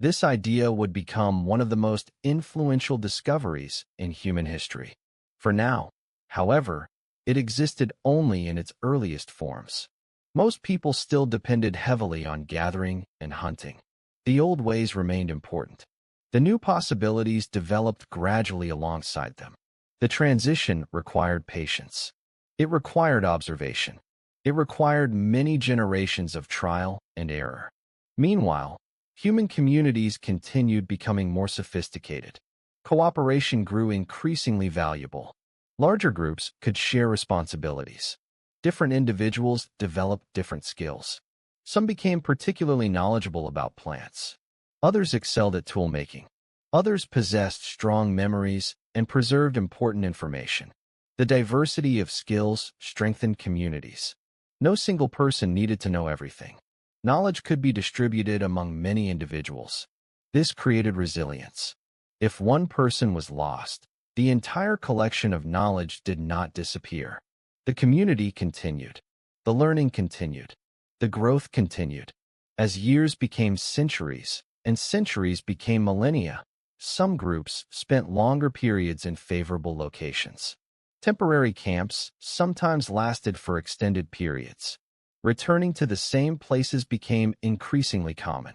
This idea would become one of the most influential discoveries in human history. For now, however, it existed only in its earliest forms. Most people still depended heavily on gathering and hunting. The old ways remained important. The new possibilities developed gradually alongside them. The transition required patience. It required observation. It required many generations of trial and error. Meanwhile, human communities continued becoming more sophisticated. Cooperation grew increasingly valuable. Larger groups could share responsibilities. Different individuals developed different skills. Some became particularly knowledgeable about plants. Others excelled at tool-making. Others possessed strong memories and preserved important information. The diversity of skills strengthened communities. No single person needed to know everything. Knowledge could be distributed among many individuals. This created resilience. If one person was lost, the entire collection of knowledge did not disappear. The community continued. The learning continued. The growth continued. As years became centuries, and centuries became millennia, some groups spent longer periods in favorable locations. Temporary camps sometimes lasted for extended periods. Returning to the same places became increasingly common.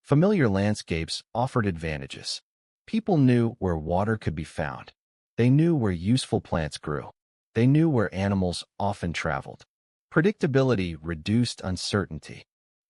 Familiar landscapes offered advantages. People knew where water could be found. They knew where useful plants grew. They knew where animals often traveled. Predictability reduced uncertainty.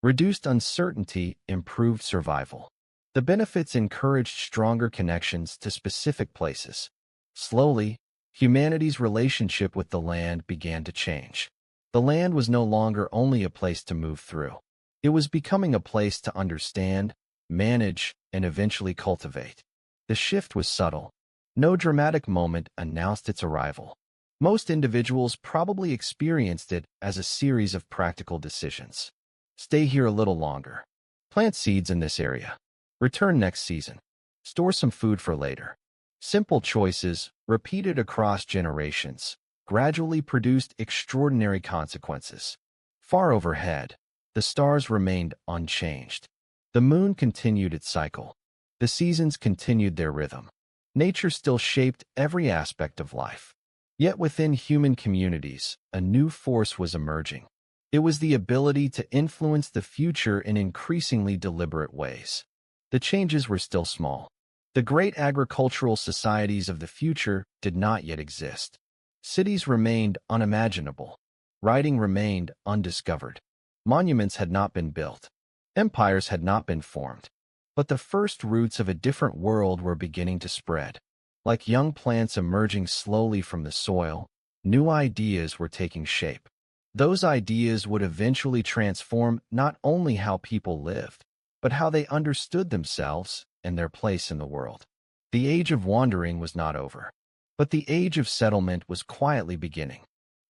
Reduced uncertainty improved survival. The benefits encouraged stronger connections to specific places. Slowly, humanity's relationship with the land began to change. The land was no longer only a place to move through. It was becoming a place to understand, manage, and eventually cultivate. The shift was subtle. No dramatic moment announced its arrival. Most individuals probably experienced it as a series of practical decisions. Stay here a little longer. Plant seeds in this area. Return next season. Store some food for later. Simple choices, repeated across generations, gradually produced extraordinary consequences. Far overhead, the stars remained unchanged. The moon continued its cycle. The seasons continued their rhythm. Nature still shaped every aspect of life. Yet within human communities, a new force was emerging. It was the ability to influence the future in increasingly deliberate ways. The changes were still small. The great agricultural societies of the future did not yet exist. Cities remained unimaginable. Writing remained undiscovered. Monuments had not been built. Empires had not been formed. But the first roots of a different world were beginning to spread. Like young plants emerging slowly from the soil, new ideas were taking shape. Those ideas would eventually transform not only how people lived, but how they understood themselves and their place in the world. The age of wandering was not over, but the age of settlement was quietly beginning.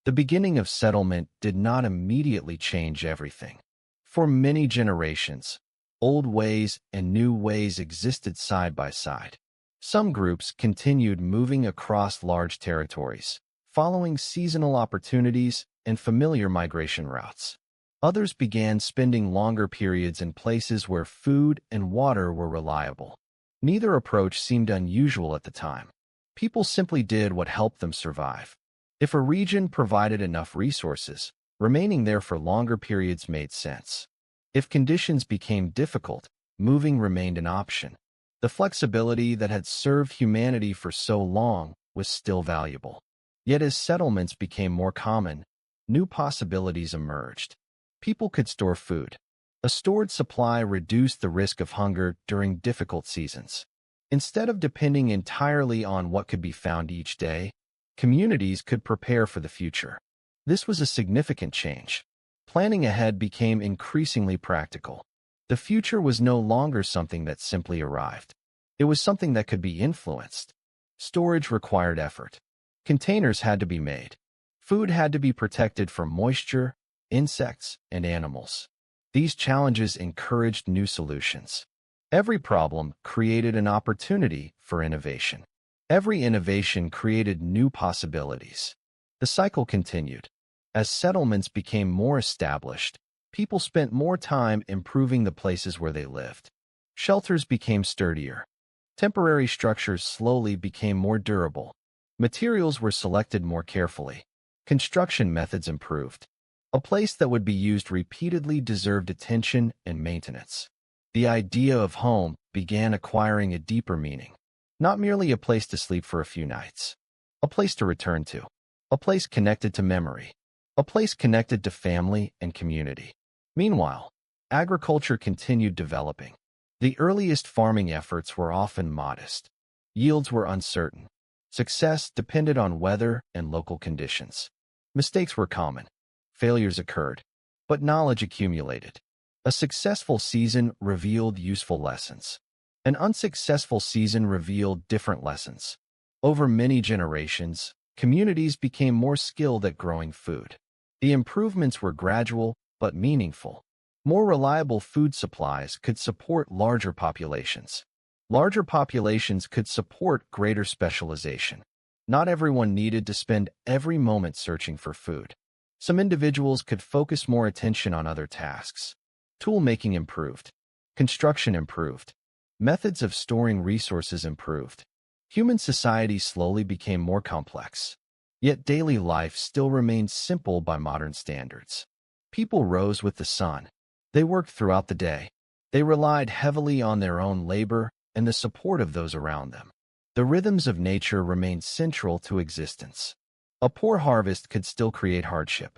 The beginning of settlement did not immediately change everything. For many generations, old ways and new ways existed side by side. Some groups continued moving across large territories, following seasonal opportunities and familiar migration routes. Others began spending longer periods in places where food and water were reliable. Neither approach seemed unusual at the time. People simply did what helped them survive. If a region provided enough resources, remaining there for longer periods made sense. If conditions became difficult, moving remained an option. The flexibility that had served humanity for so long was still valuable. Yet as settlements became more common, new possibilities emerged. People could store food. A stored supply reduced the risk of hunger during difficult seasons. Instead of depending entirely on what could be found each day, communities could prepare for the future. This was a significant change. Planning ahead became increasingly practical. The future was no longer something that simply arrived. It was something that could be influenced. Storage required effort. Containers had to be made. Food had to be protected from moisture, insects, and animals. These challenges encouraged new solutions. Every problem created an opportunity for innovation. Every innovation created new possibilities. The cycle continued. As settlements became more established, people spent more time improving the places where they lived. Shelters became sturdier. Temporary structures slowly became more durable. Materials were selected more carefully. Construction methods improved. A place that would be used repeatedly deserved attention and maintenance. The idea of home began acquiring a deeper meaning. Not merely a place to sleep for a few nights. A place to return to. a place connected to memory, a place connected to family and community. Meanwhile, agriculture continued developing. The earliest farming efforts were often modest. Yields were uncertain. Success depended on weather and local conditions. Mistakes were common. Failures occurred, but knowledge accumulated. A successful season revealed useful lessons. An unsuccessful season revealed different lessons. Over many generations, communities became more skilled at growing food. The improvements were gradual but meaningful. More reliable food supplies could support larger populations. Larger populations could support greater specialization. Not everyone needed to spend every moment searching for food. Some individuals could focus more attention on other tasks. Tool-making improved. Construction improved. Methods of storing resources improved. Human society slowly became more complex. Yet daily life still remained simple by modern standards. People rose with the sun. They worked throughout the day. They relied heavily on their own labor and the support of those around them. The rhythms of nature remained central to existence. A poor harvest could still create hardship.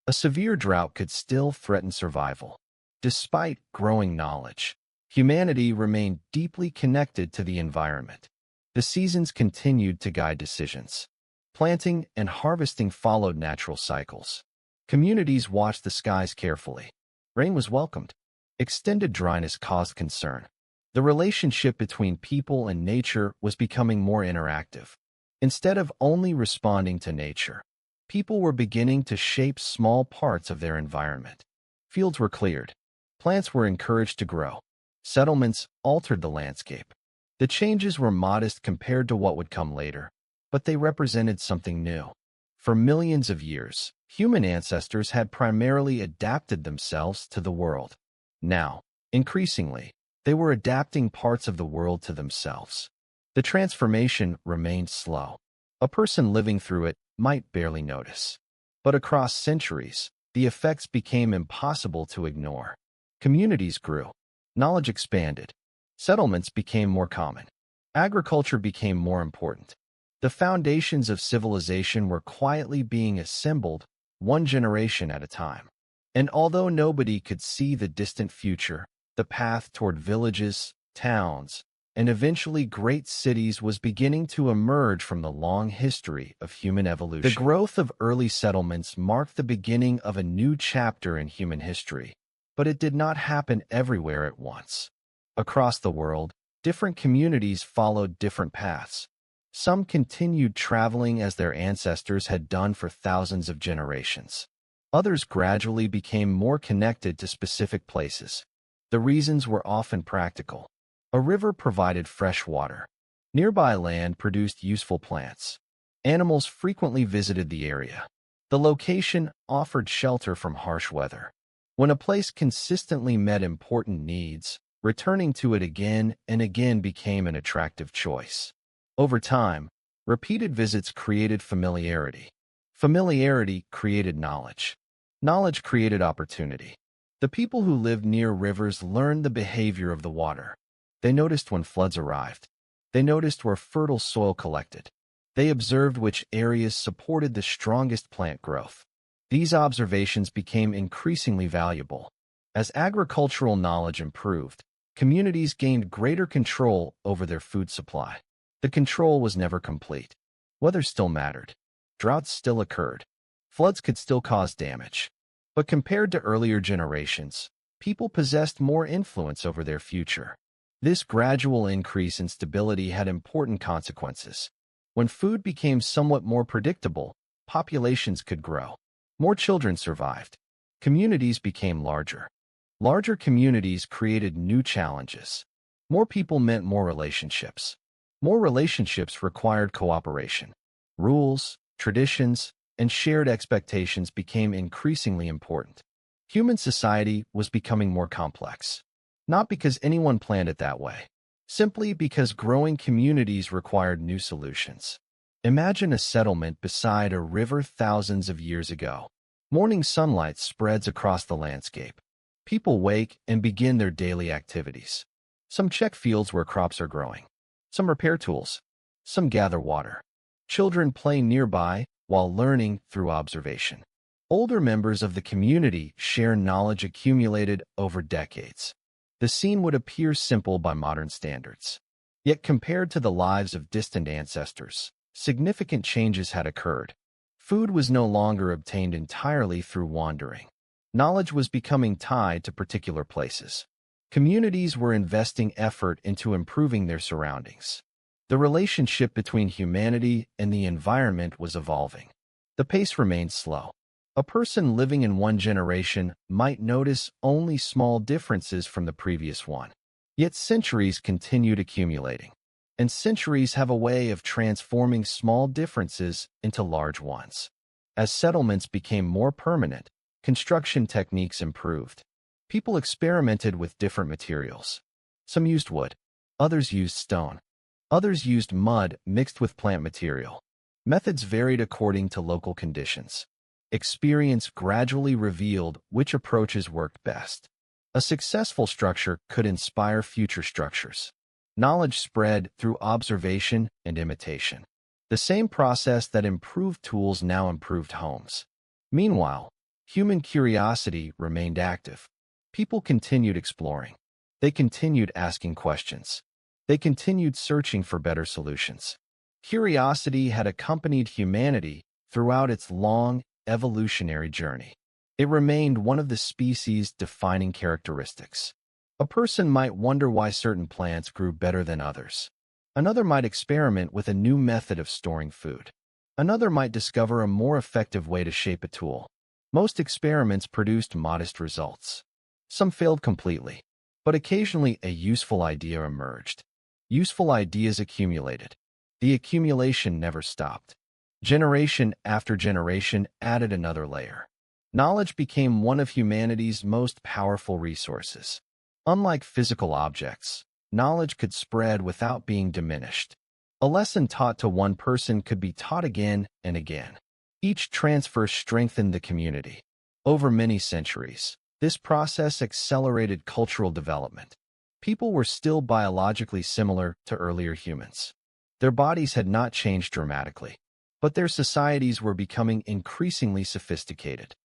A severe drought could still threaten survival. Despite growing knowledge, humanity remained deeply connected to the environment. The seasons continued to guide decisions. Planting and harvesting followed natural cycles. Communities watched the skies carefully. Rain was welcomed. Extended dryness caused concern. The relationship between people and nature was becoming more interactive. Instead of only responding to nature, people were beginning to shape small parts of their environment. Fields were cleared. Plants were encouraged to grow. Settlements altered the landscape. The changes were modest compared to what would come later, but they represented something new. For millions of years, human ancestors had primarily adapted themselves to the world. Now, increasingly, they were adapting parts of the world to themselves. The transformation remained slow. A person living through it might barely notice. But across centuries, the effects became impossible to ignore. Communities grew. Knowledge expanded. Settlements became more common. Agriculture became more important. The foundations of civilization were quietly being assembled, one generation at a time. And although nobody could see the distant future, the path toward villages, towns, and eventually great cities was beginning to emerge from the long history of human evolution. The growth of early settlements marked the beginning of a new chapter in human history, but it did not happen everywhere at once. Across the world, different communities followed different paths. Some continued traveling as their ancestors had done for thousands of generations. Others gradually became more connected to specific places. The reasons were often practical. A river provided fresh water. Nearby land produced useful plants. Animals frequently visited the area. The location offered shelter from harsh weather. When a place consistently met important needs, returning to it again and again became an attractive choice. Over time, repeated visits created familiarity. Familiarity created knowledge. Knowledge created opportunity. The people who lived near rivers learned the behavior of the water. They noticed when floods arrived. They noticed where fertile soil collected. They observed which areas supported the strongest plant growth. These observations became increasingly valuable. As agricultural knowledge improved, communities gained greater control over their food supply. The control was never complete. Weather still mattered. Droughts still occurred. Floods could still cause damage. But compared to earlier generations, people possessed more influence over their future. This gradual increase in stability had important consequences. When food became somewhat more predictable, populations could grow. More children survived. Communities became larger. Larger communities created new challenges. More people meant more relationships. More relationships required cooperation. Rules, traditions, and shared expectations became increasingly important. Human society was becoming more complex. Not because anyone planned it that way, simply because growing communities required new solutions. Imagine a settlement beside a river thousands of years ago. Morning sunlight spreads across the landscape. People wake and begin their daily activities. Some check fields where crops are growing. Some repair tools. Some gather water. Children play nearby, while learning through observation. Older members of the community share knowledge accumulated over decades. The scene would appear simple by modern standards. Yet compared to the lives of distant ancestors, significant changes had occurred. Food was no longer obtained entirely through wandering. Knowledge was becoming tied to particular places. Communities were investing effort into improving their surroundings. The relationship between humanity and the environment was evolving. The pace remained slow. A person living in one generation might notice only small differences from the previous one. Yet centuries continued accumulating. And centuries have a way of transforming small differences into large ones. As settlements became more permanent, construction techniques improved. People experimented with different materials. Some used wood. Others used stone. Others used mud mixed with plant material. Methods varied according to local conditions. Experience gradually revealed which approaches worked best. A successful structure could inspire future structures. Knowledge spread through observation and imitation. The same process that improved tools now improved homes. Meanwhile, human curiosity remained active. People continued exploring. They continued asking questions. They continued searching for better solutions. Curiosity had accompanied humanity throughout its long, evolutionary journey. It remained one of the species' defining characteristics. A person might wonder why certain plants grew better than others. Another might experiment with a new method of storing food. Another might discover a more effective way to shape a tool. Most experiments produced modest results. Some failed completely, but occasionally a useful idea emerged. Useful ideas accumulated. The accumulation never stopped. Generation after generation added another layer. Knowledge became one of humanity's most powerful resources. Unlike physical objects, knowledge could spread without being diminished. A lesson taught to one person could be taught again and again. Each transfer strengthened the community. Over many centuries, this process accelerated cultural development. People were still biologically similar to earlier humans. Their bodies had not changed dramatically, but their societies were becoming increasingly sophisticated.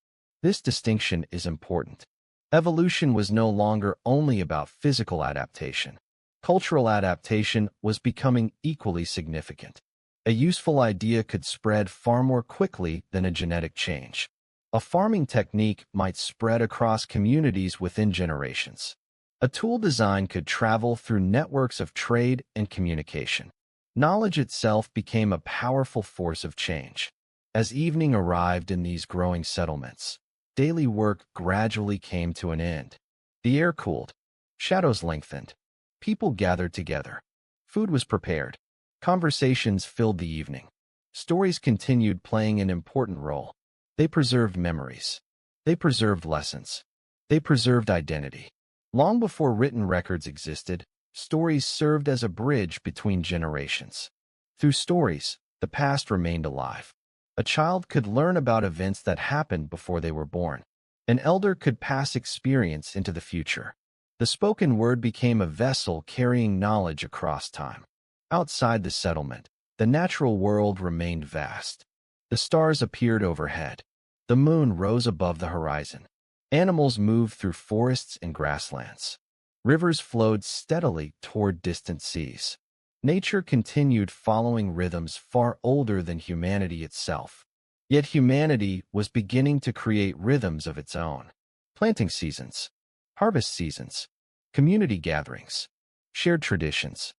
This distinction is important. Evolution was no longer only about physical adaptation. Cultural adaptation was becoming equally significant. A useful idea could spread far more quickly than a genetic change. A farming technique might spread across communities within generations. A tool design could travel through networks of trade and communication. Knowledge itself became a powerful force of change. As evening arrived in these growing settlements, daily work gradually came to an end. The air cooled. Shadows lengthened. People gathered together. Food was prepared. Conversations filled the evening. Stories continued playing an important role. They preserved memories. They preserved lessons. They preserved identity. Long before written records existed, stories served as a bridge between generations. Through stories, the past remained alive. A child could learn about events that happened before they were born. An elder could pass experience into the future. The spoken word became a vessel carrying knowledge across time. Outside the settlement, the natural world remained vast. The stars appeared overhead. The moon rose above the horizon. Animals moved through forests and grasslands. Rivers flowed steadily toward distant seas. Nature continued following rhythms far older than humanity itself. Yet humanity was beginning to create rhythms of its own. Planting seasons, harvest seasons, community gatherings, shared traditions.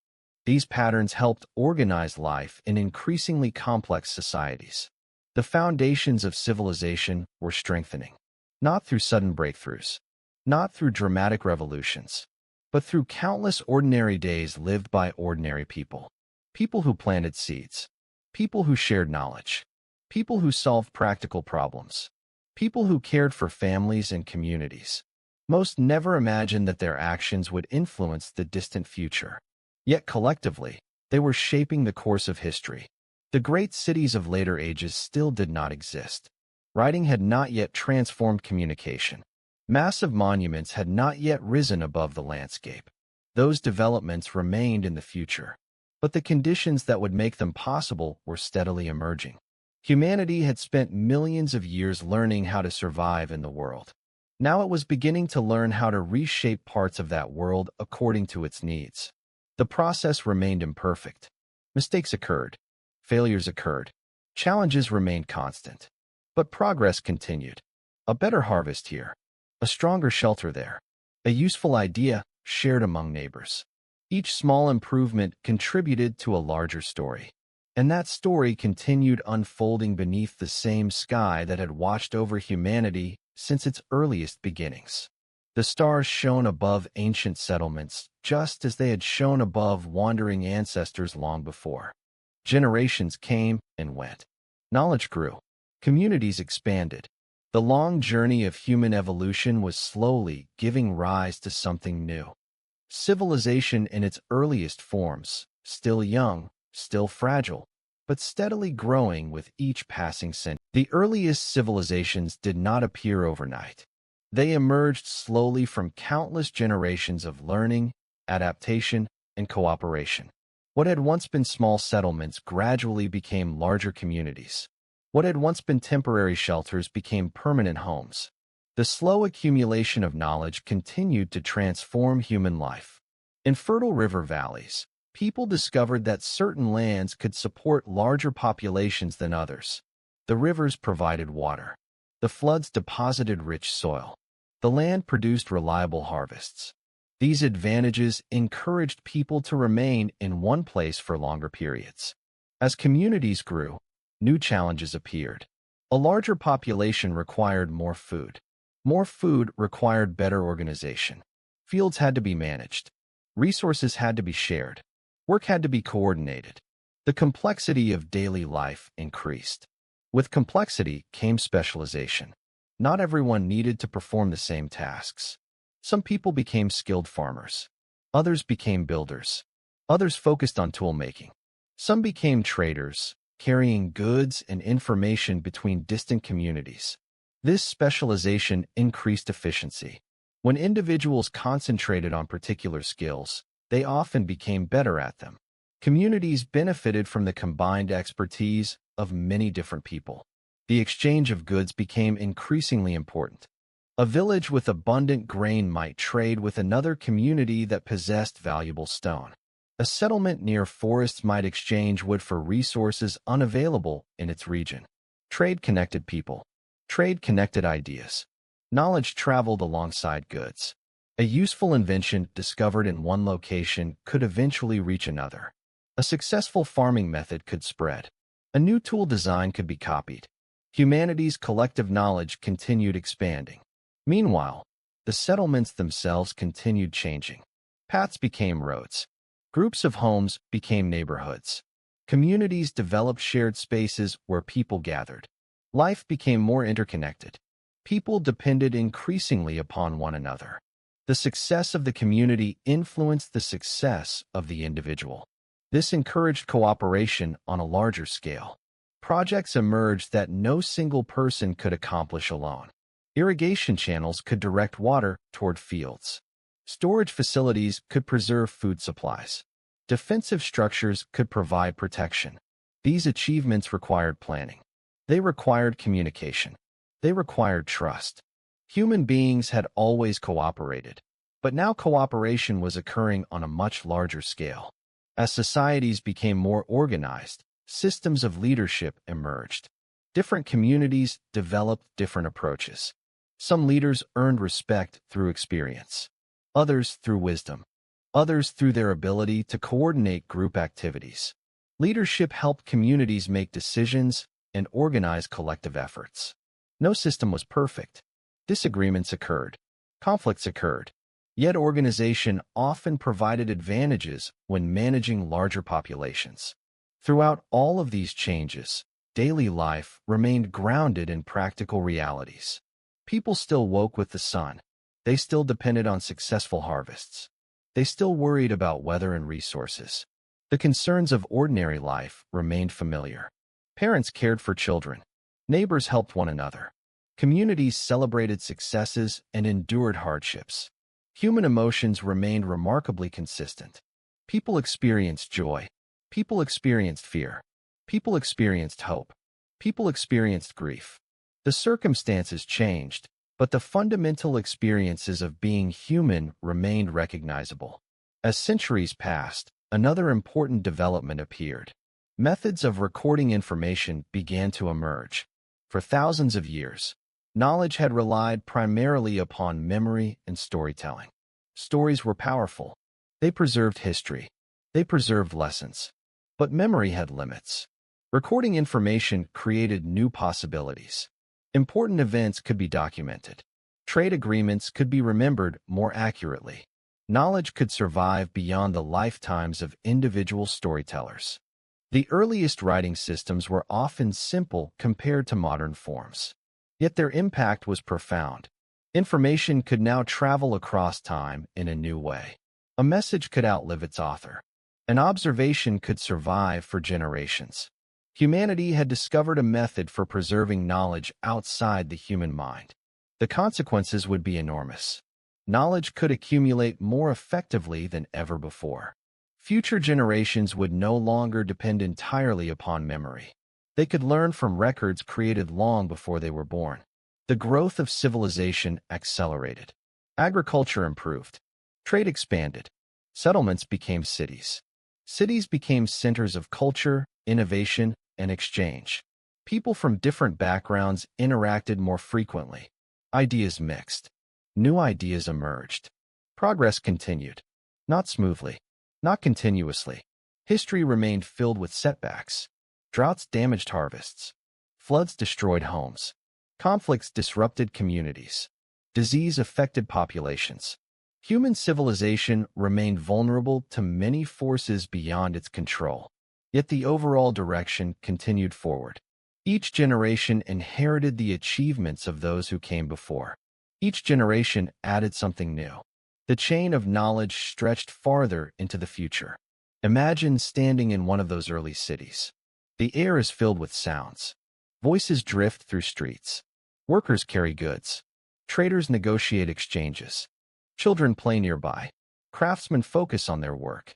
These patterns helped organize life in increasingly complex societies. The foundations of civilization were strengthening, not through sudden breakthroughs, not through dramatic revolutions, but through countless ordinary days lived by ordinary people. People who planted seeds, people who shared knowledge, people who solved practical problems, people who cared for families and communities. Most never imagined that their actions would influence the distant future. Yet collectively, they were shaping the course of history. The great cities of later ages still did not exist. Writing had not yet transformed communication. Massive monuments had not yet risen above the landscape. Those developments remained in the future, but the conditions that would make them possible were steadily emerging. Humanity had spent millions of years learning how to survive in the world. Now it was beginning to learn how to reshape parts of that world according to its needs. The process remained imperfect. Mistakes occurred. Failures occurred. Challenges remained constant. But progress continued. A better harvest here. A stronger shelter there. A useful idea shared among neighbors. Each small improvement contributed to a larger story. And that story continued unfolding beneath the same sky that had watched over humanity since its earliest beginnings. The stars shone above ancient settlements, just as they had shone above wandering ancestors long before. Generations came and went. Knowledge grew. Communities expanded. The long journey of human evolution was slowly giving rise to something new. Civilization in its earliest forms, still young, still fragile, but steadily growing with each passing century. The earliest civilizations did not appear overnight. They emerged slowly from countless generations of learning, adaptation, and cooperation. What had once been small settlements gradually became larger communities. What had once been temporary shelters became permanent homes. The slow accumulation of knowledge continued to transform human life. In fertile river valleys, people discovered that certain lands could support larger populations than others. The rivers provided water. The floods deposited rich soil. The land produced reliable harvests. These advantages encouraged people to remain in one place for longer periods. As communities grew, new challenges appeared. A larger population required more food. More food required better organization. Fields had to be managed. Resources had to be shared. Work had to be coordinated. The complexity of daily life increased. With complexity came specialization. Not everyone needed to perform the same tasks. Some people became skilled farmers. Others became builders. Others focused on tool making. Some became traders, carrying goods and information between distant communities. This specialization increased efficiency. When individuals concentrated on particular skills, they often became better at them. Communities benefited from the combined expertise of many different people. The exchange of goods became increasingly important. A village with abundant grain might trade with another community that possessed valuable stone. A settlement near forests might exchange wood for resources unavailable in its region. Trade connected people. Trade connected ideas. Knowledge traveled alongside goods. A useful invention discovered in one location could eventually reach another. A successful farming method could spread. A new tool design could be copied. Humanity's collective knowledge continued expanding. Meanwhile, the settlements themselves continued changing. Paths became roads. Groups of homes became neighborhoods. Communities developed shared spaces where people gathered. Life became more interconnected. People depended increasingly upon one another. The success of the community influenced the success of the individual. This encouraged cooperation on a larger scale. Projects emerged that no single person could accomplish alone. Irrigation channels could direct water toward fields. Storage facilities could preserve food supplies. Defensive structures could provide protection. These achievements required planning. They required communication. They required trust. Human beings had always cooperated, but now cooperation was occurring on a much larger scale. As societies became more organized, systems of leadership emerged. Different communities developed different approaches. Some leaders earned respect through experience. Others through wisdom. Others through their ability to coordinate group activities. Leadership helped communities make decisions and organize collective efforts. No system was perfect. Disagreements occurred. Conflicts occurred. Yet organization often provided advantages when managing larger populations. Throughout all of these changes, daily life remained grounded in practical realities. People still woke with the sun. They still depended on successful harvests. They still worried about weather and resources. The concerns of ordinary life remained familiar. Parents cared for children. Neighbors helped one another. Communities celebrated successes and endured hardships. Human emotions remained remarkably consistent. People experienced joy. People experienced fear. People experienced hope. People experienced grief. The circumstances changed, but the fundamental experiences of being human remained recognizable. As centuries passed, another important development appeared. Methods of recording information began to emerge. For thousands of years, knowledge had relied primarily upon memory and storytelling. Stories were powerful. They preserved history. They preserved lessons. But memory had limits. Recording information created new possibilities. Important events could be documented. Trade agreements could be remembered more accurately. Knowledge could survive beyond the lifetimes of individual storytellers. The earliest writing systems were often simple compared to modern forms. Yet their impact was profound. Information could now travel across time in a new way. A message could outlive its author. An observation could survive for generations. Humanity had discovered a method for preserving knowledge outside the human mind. The consequences would be enormous. Knowledge could accumulate more effectively than ever before. Future generations would no longer depend entirely upon memory. They could learn from records created long before they were born. The growth of civilization accelerated. Agriculture improved. Trade expanded. Settlements became cities. Cities became centers of culture, innovation, and exchange. People from different backgrounds interacted more frequently. Ideas mixed. New ideas emerged. Progress continued. Not smoothly. Not continuously. History remained filled with setbacks. Droughts damaged harvests. Floods destroyed homes. Conflicts disrupted communities. Disease affected populations. Human civilization remained vulnerable to many forces beyond its control. Yet the overall direction continued forward. Each generation inherited the achievements of those who came before. Each generation added something new. The chain of knowledge stretched farther into the future. Imagine standing in one of those early cities. The air is filled with sounds. Voices drift through streets. Workers carry goods. Traders negotiate exchanges. Children play nearby. Craftsmen focus on their work.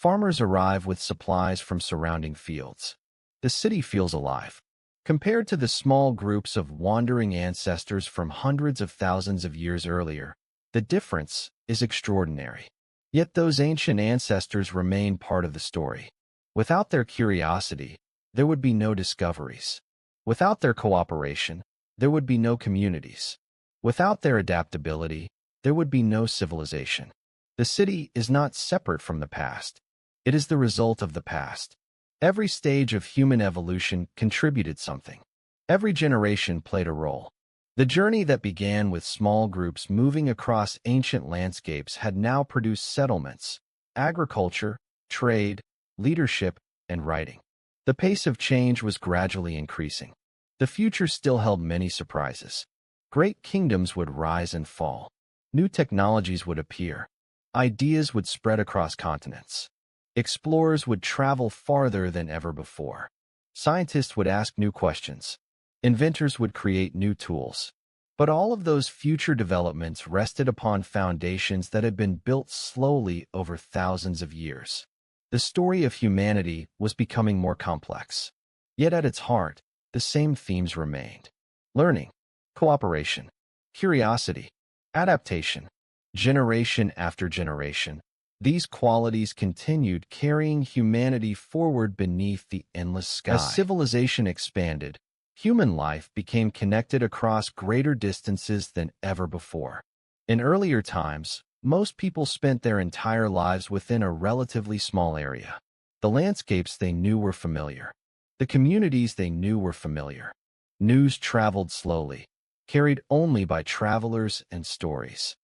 Farmers arrive with supplies from surrounding fields. The city feels alive. Compared to the small groups of wandering ancestors from hundreds of thousands of years earlier, the difference is extraordinary. Yet those ancient ancestors remain part of the story. Without their curiosity, there would be no discoveries. Without their cooperation, there would be no communities. Without their adaptability, there would be no civilization. The city is not separate from the past. It is the result of the past. Every stage of human evolution contributed something. Every generation played a role. The journey that began with small groups moving across ancient landscapes had now produced settlements, agriculture, trade, leadership, and writing. The pace of change was gradually increasing. The future still held many surprises. Great kingdoms would rise and fall. New technologies would appear. Ideas would spread across continents. Explorers would travel farther than ever before. Scientists would ask new questions. Inventors would create new tools. But all of those future developments rested upon foundations that had been built slowly over thousands of years. The story of humanity was becoming more complex. Yet at its heart, the same themes remained. Learning, cooperation, curiosity, adaptation. Generation after generation, these qualities continued carrying humanity forward beneath the endless sky. As civilization expanded, human life became connected across greater distances than ever before. In earlier times, most people spent their entire lives within a relatively small area. The landscapes they knew were familiar. The communities they knew were familiar. News traveled slowly, carried only by travelers and stories.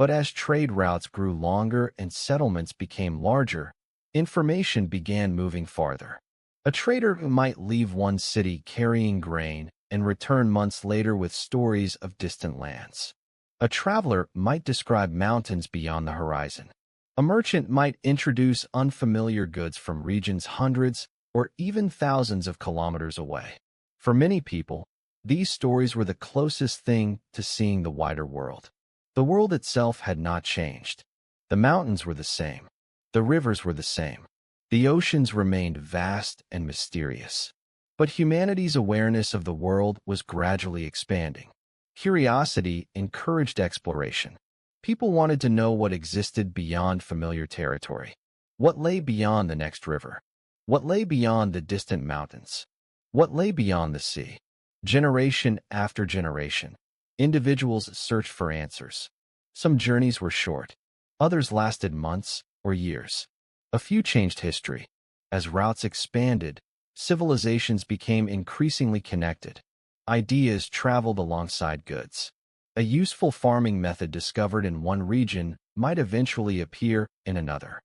But as trade routes grew longer and settlements became larger, information began moving farther. A trader might leave one city carrying grain and return months later with stories of distant lands. A traveler might describe mountains beyond the horizon. A merchant might introduce unfamiliar goods from regions hundreds or even thousands of kilometers away. For many people, these stories were the closest thing to seeing the wider world. The world itself had not changed. The mountains were the same. The rivers were the same. The oceans remained vast and mysterious. But humanity's awareness of the world was gradually expanding. Curiosity encouraged exploration. People wanted to know what existed beyond familiar territory. What lay beyond the next river? What lay beyond the distant mountains? What lay beyond the sea? Generation after generation, individuals searched for answers. Some journeys were short. Others lasted months or years. A few changed history. As routes expanded, civilizations became increasingly connected. Ideas traveled alongside goods. A useful farming method discovered in one region might eventually appear in another.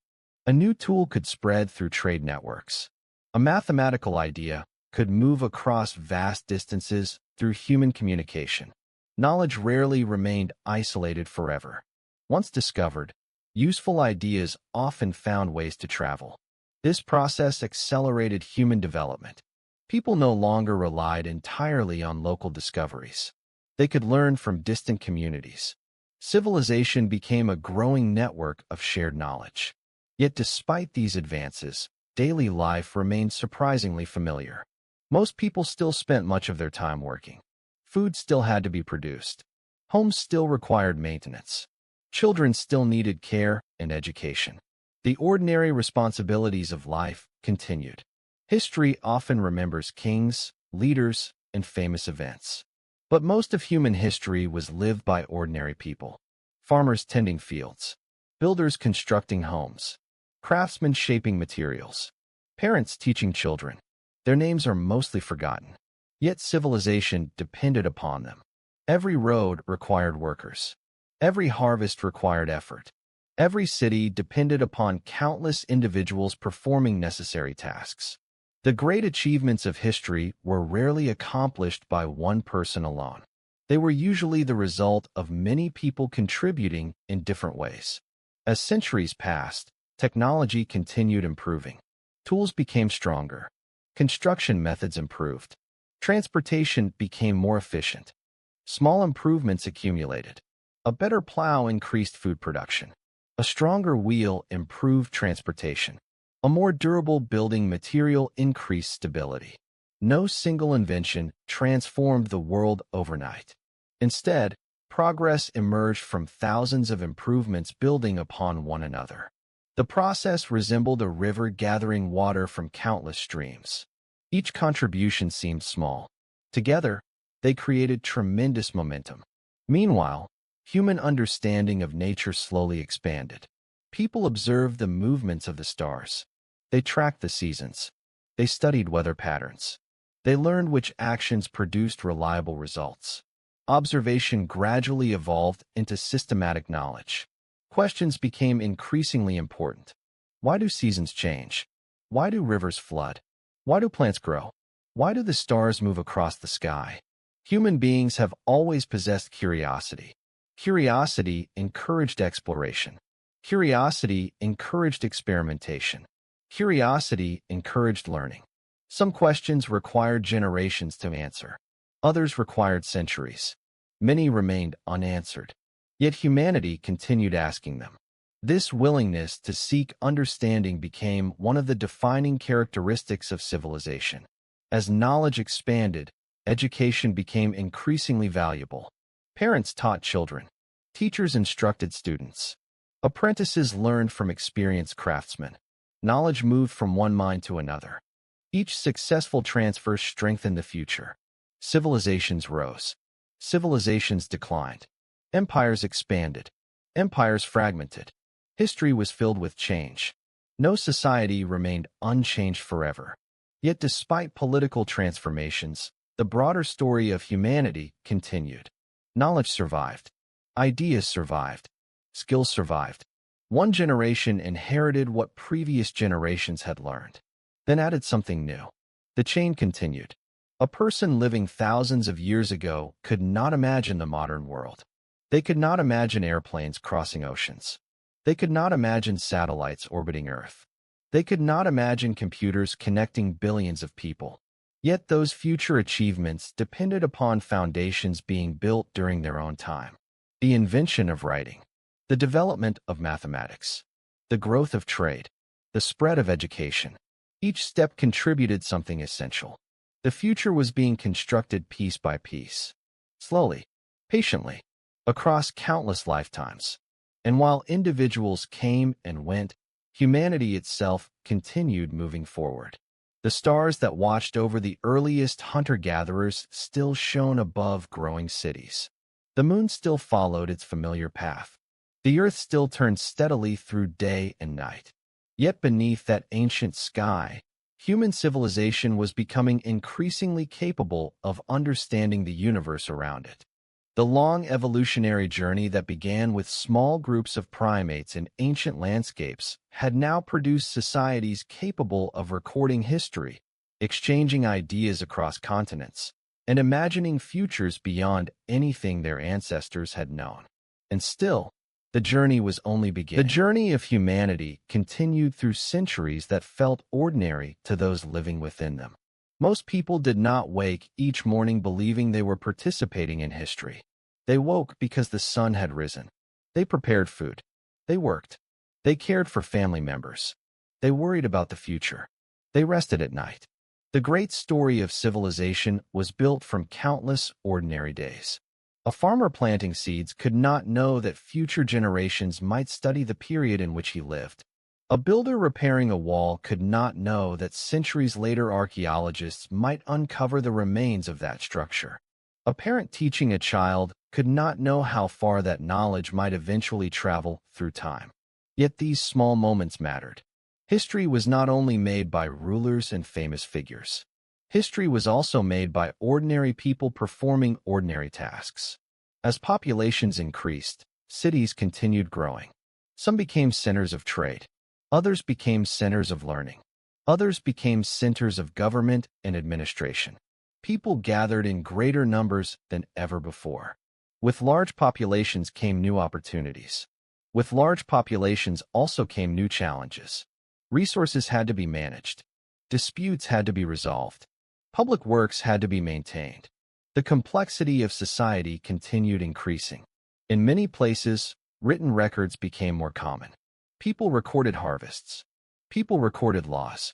A new tool could spread through trade networks. A mathematical idea could move across vast distances through human communication. Knowledge rarely remained isolated forever. Once discovered, useful ideas often found ways to travel. This process accelerated human development. People no longer relied entirely on local discoveries. They could learn from distant communities. Civilization became a growing network of shared knowledge. Yet despite these advances, daily life remained surprisingly familiar. Most people still spent much of their time working. Food still had to be produced. Homes still required maintenance. Children still needed care and education. The ordinary responsibilities of life continued. History often remembers kings, leaders, and famous events. But most of human history was lived by ordinary people. Farmers tending fields, builders constructing homes, craftsmen shaping materials, parents teaching children. Their names are mostly forgotten. Yet civilization depended upon them. Every road required workers. Every harvest required effort. Every city depended upon countless individuals performing necessary tasks. The great achievements of history were rarely accomplished by one person alone. They were usually the result of many people contributing in different ways. As centuries passed, technology continued improving. Tools became stronger. Construction methods improved. Transportation became more efficient. Small improvements accumulated. A better plow increased food production. A stronger wheel improved transportation. A more durable building material increased stability. No single invention transformed the world overnight. Instead, progress emerged from thousands of improvements building upon one another. The process resembled a river gathering water from countless streams. Each contribution seemed small. Together, they created tremendous momentum. Meanwhile, human understanding of nature slowly expanded. People observed the movements of the stars. They tracked the seasons. They studied weather patterns. They learned which actions produced reliable results. Observation gradually evolved into systematic knowledge. Questions became increasingly important. Why do seasons change? Why do rivers flood? Why do plants grow? Why do the stars move across the sky? Human beings have always possessed curiosity. Curiosity encouraged exploration. Curiosity encouraged experimentation. Curiosity encouraged learning. Some questions required generations to answer. Others required centuries. Many remained unanswered. Yet humanity continued asking them. This willingness to seek understanding became one of the defining characteristics of civilization. As knowledge expanded, education became increasingly valuable. Parents taught children. Teachers instructed students. Apprentices learned from experienced craftsmen. Knowledge moved from one mind to another. Each successful transfer strengthened the future. Civilizations rose. Civilizations declined. Empires expanded. Empires fragmented. History was filled with change. No society remained unchanged forever. Yet despite political transformations, the broader story of humanity continued. Knowledge survived. Ideas survived. Skills survived. One generation inherited what previous generations had learned, then added something new. The chain continued. A person living thousands of years ago could not imagine the modern world. They could not imagine airplanes crossing oceans. They could not imagine satellites orbiting Earth. They could not imagine computers connecting billions of people. Yet those future achievements depended upon foundations being built during their own time. The invention of writing, the development of mathematics, the growth of trade, the spread of education. Each step contributed something essential. The future was being constructed piece by piece, slowly, patiently, across countless lifetimes. And while individuals came and went, humanity itself continued moving forward. The stars that watched over the earliest hunter-gatherers still shone above growing cities. The moon still followed its familiar path. The earth still turned steadily through day and night. Yet beneath that ancient sky, human civilization was becoming increasingly capable of understanding the universe around it. The long evolutionary journey that began with small groups of primates in ancient landscapes had now produced societies capable of recording history, exchanging ideas across continents, and imagining futures beyond anything their ancestors had known. And still, the journey was only beginning. The journey of humanity continued through centuries that felt ordinary to those living within them. Most people did not wake each morning believing they were participating in history. They woke because the sun had risen. They prepared food. They worked. They cared for family members. They worried about the future. They rested at night. The great story of civilization was built from countless ordinary days. A farmer planting seeds could not know that future generations might study the period in which he lived. A builder repairing a wall could not know that centuries later archaeologists might uncover the remains of that structure. A parent teaching a child could not know how far that knowledge might eventually travel through time. Yet these small moments mattered. History was not only made by rulers and famous figures. History was also made by ordinary people performing ordinary tasks. As populations increased, cities continued growing. Some became centers of trade. Others became centers of learning. Others became centers of government and administration. People gathered in greater numbers than ever before. With large populations came new opportunities. With large populations also came new challenges. Resources had to be managed. Disputes had to be resolved. Public works had to be maintained. The complexity of society continued increasing. In many places, written records became more common. People recorded harvests. People recorded laws.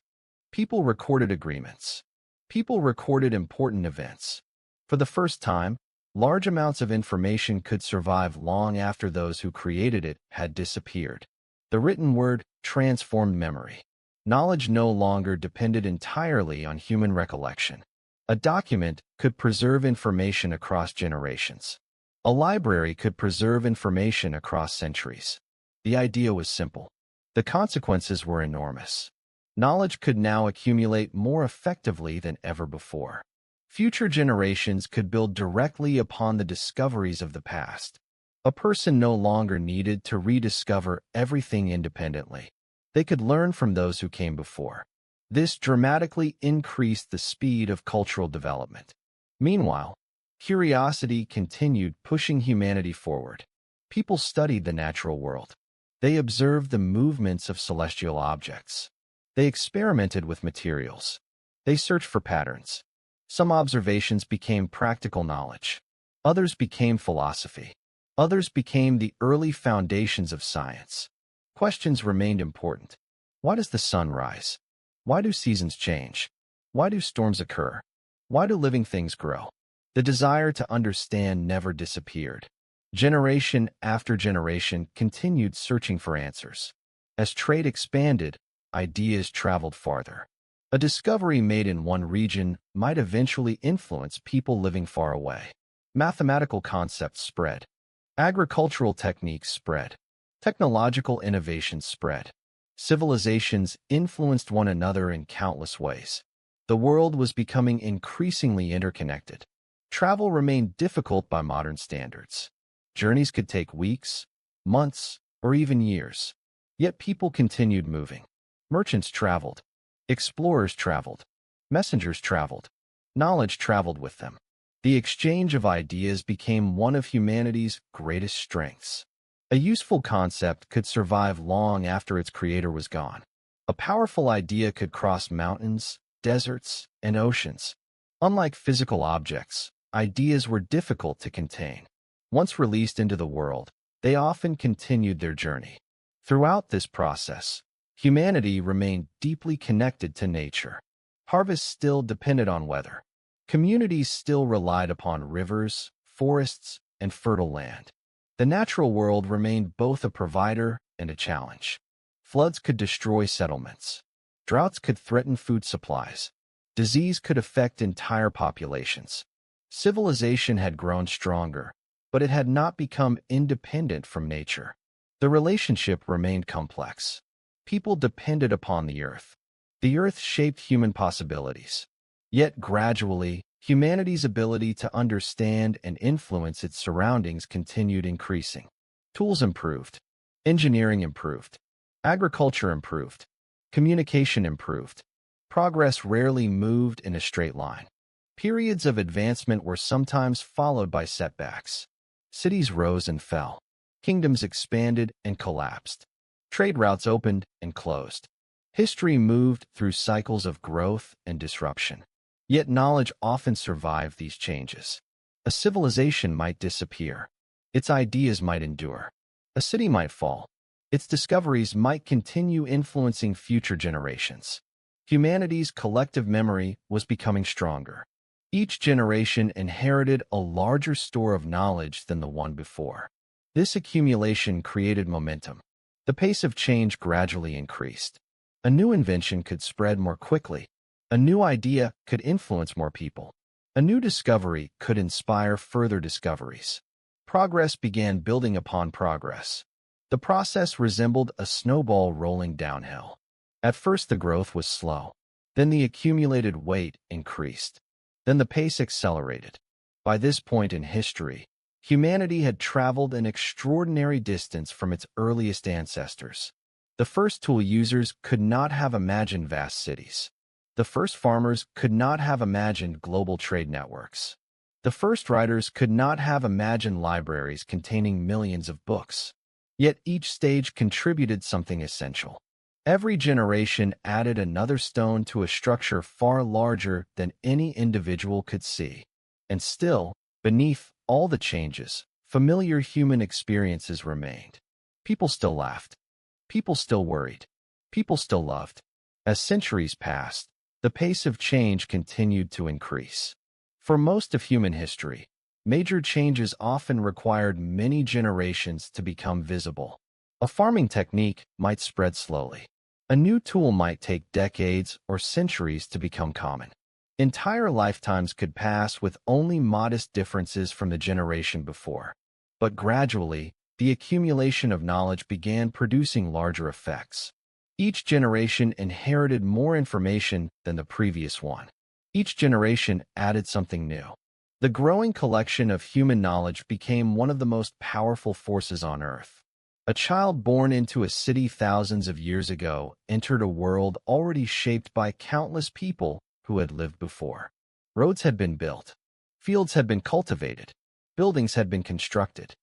People recorded agreements. People recorded important events. For the first time, large amounts of information could survive long after those who created it had disappeared. The written word transformed memory. Knowledge no longer depended entirely on human recollection. A document could preserve information across generations. A library could preserve information across centuries. The idea was simple. The consequences were enormous. Knowledge could now accumulate more effectively than ever before. Future generations could build directly upon the discoveries of the past. A person no longer needed to rediscover everything independently. They could learn from those who came before. This dramatically increased the speed of cultural development. Meanwhile, curiosity continued pushing humanity forward. People studied the natural world. They observed the movements of celestial objects. They experimented with materials. They searched for patterns. Some observations became practical knowledge. Others became philosophy. Others became the early foundations of science. Questions remained important. Why does the sun rise? Why do seasons change? Why do storms occur? Why do living things grow? The desire to understand never disappeared. Generation after generation continued searching for answers. As trade expanded, ideas traveled farther. A discovery made in one region might eventually influence people living far away. Mathematical concepts spread. Agricultural techniques spread. Technological innovations spread. Civilizations influenced one another in countless ways. The world was becoming increasingly interconnected. Travel remained difficult by modern standards. Journeys could take weeks, months, or even years. Yet people continued moving. Merchants traveled. Explorers traveled. Messengers traveled. Knowledge traveled with them. The exchange of ideas became one of humanity's greatest strengths. A useful concept could survive long after its creator was gone. A powerful idea could cross mountains, deserts, and oceans. Unlike physical objects, ideas were difficult to contain. Once released into the world, they often continued their journey. Throughout this process, humanity remained deeply connected to nature. Harvests still depended on weather. Communities still relied upon rivers, forests, and fertile land. The natural world remained both a provider and a challenge. Floods could destroy settlements. Droughts could threaten food supplies. Disease could affect entire populations. Civilization had grown stronger, but it had not become independent from nature. The relationship remained complex. People depended upon the earth. The earth shaped human possibilities. Yet gradually, humanity's ability to understand and influence its surroundings continued increasing. Tools improved. Engineering improved. Agriculture improved. Communication improved. Progress rarely moved in a straight line. Periods of advancement were sometimes followed by setbacks. Cities rose and fell. Kingdoms expanded and collapsed. Trade routes opened and closed. History moved through cycles of growth and disruption. Yet knowledge often survived these changes. A civilization might disappear. Its ideas might endure. A city might fall. Its discoveries might continue influencing future generations. Humanity's collective memory was becoming stronger. Each generation inherited a larger store of knowledge than the one before. This accumulation created momentum. The pace of change gradually increased. A new invention could spread more quickly. A new idea could influence more people. A new discovery could inspire further discoveries. Progress began building upon progress. The process resembled a snowball rolling downhill. At first the growth was slow. Then the accumulated weight increased. Then the pace accelerated. By this point in history, humanity had traveled an extraordinary distance from its earliest ancestors. The first tool users could not have imagined vast cities. The first farmers could not have imagined global trade networks. The first writers could not have imagined libraries containing millions of books. Yet each stage contributed something essential. Every generation added another stone to a structure far larger than any individual could see. And still, beneath all the changes, familiar human experiences remained. People still laughed. People still worried. People still loved. As centuries passed, the pace of change continued to increase. For most of human history, major changes often required many generations to become visible. A farming technique might spread slowly. A new tool might take decades or centuries to become common. Entire lifetimes could pass with only modest differences from the generation before. But gradually, the accumulation of knowledge began producing larger effects. Each generation inherited more information than the previous one. Each generation added something new. The growing collection of human knowledge became one of the most powerful forces on Earth. A child born into a city thousands of years ago entered a world already shaped by countless people who had lived before. Roads had been built. Fields had been cultivated. Buildings had been constructed.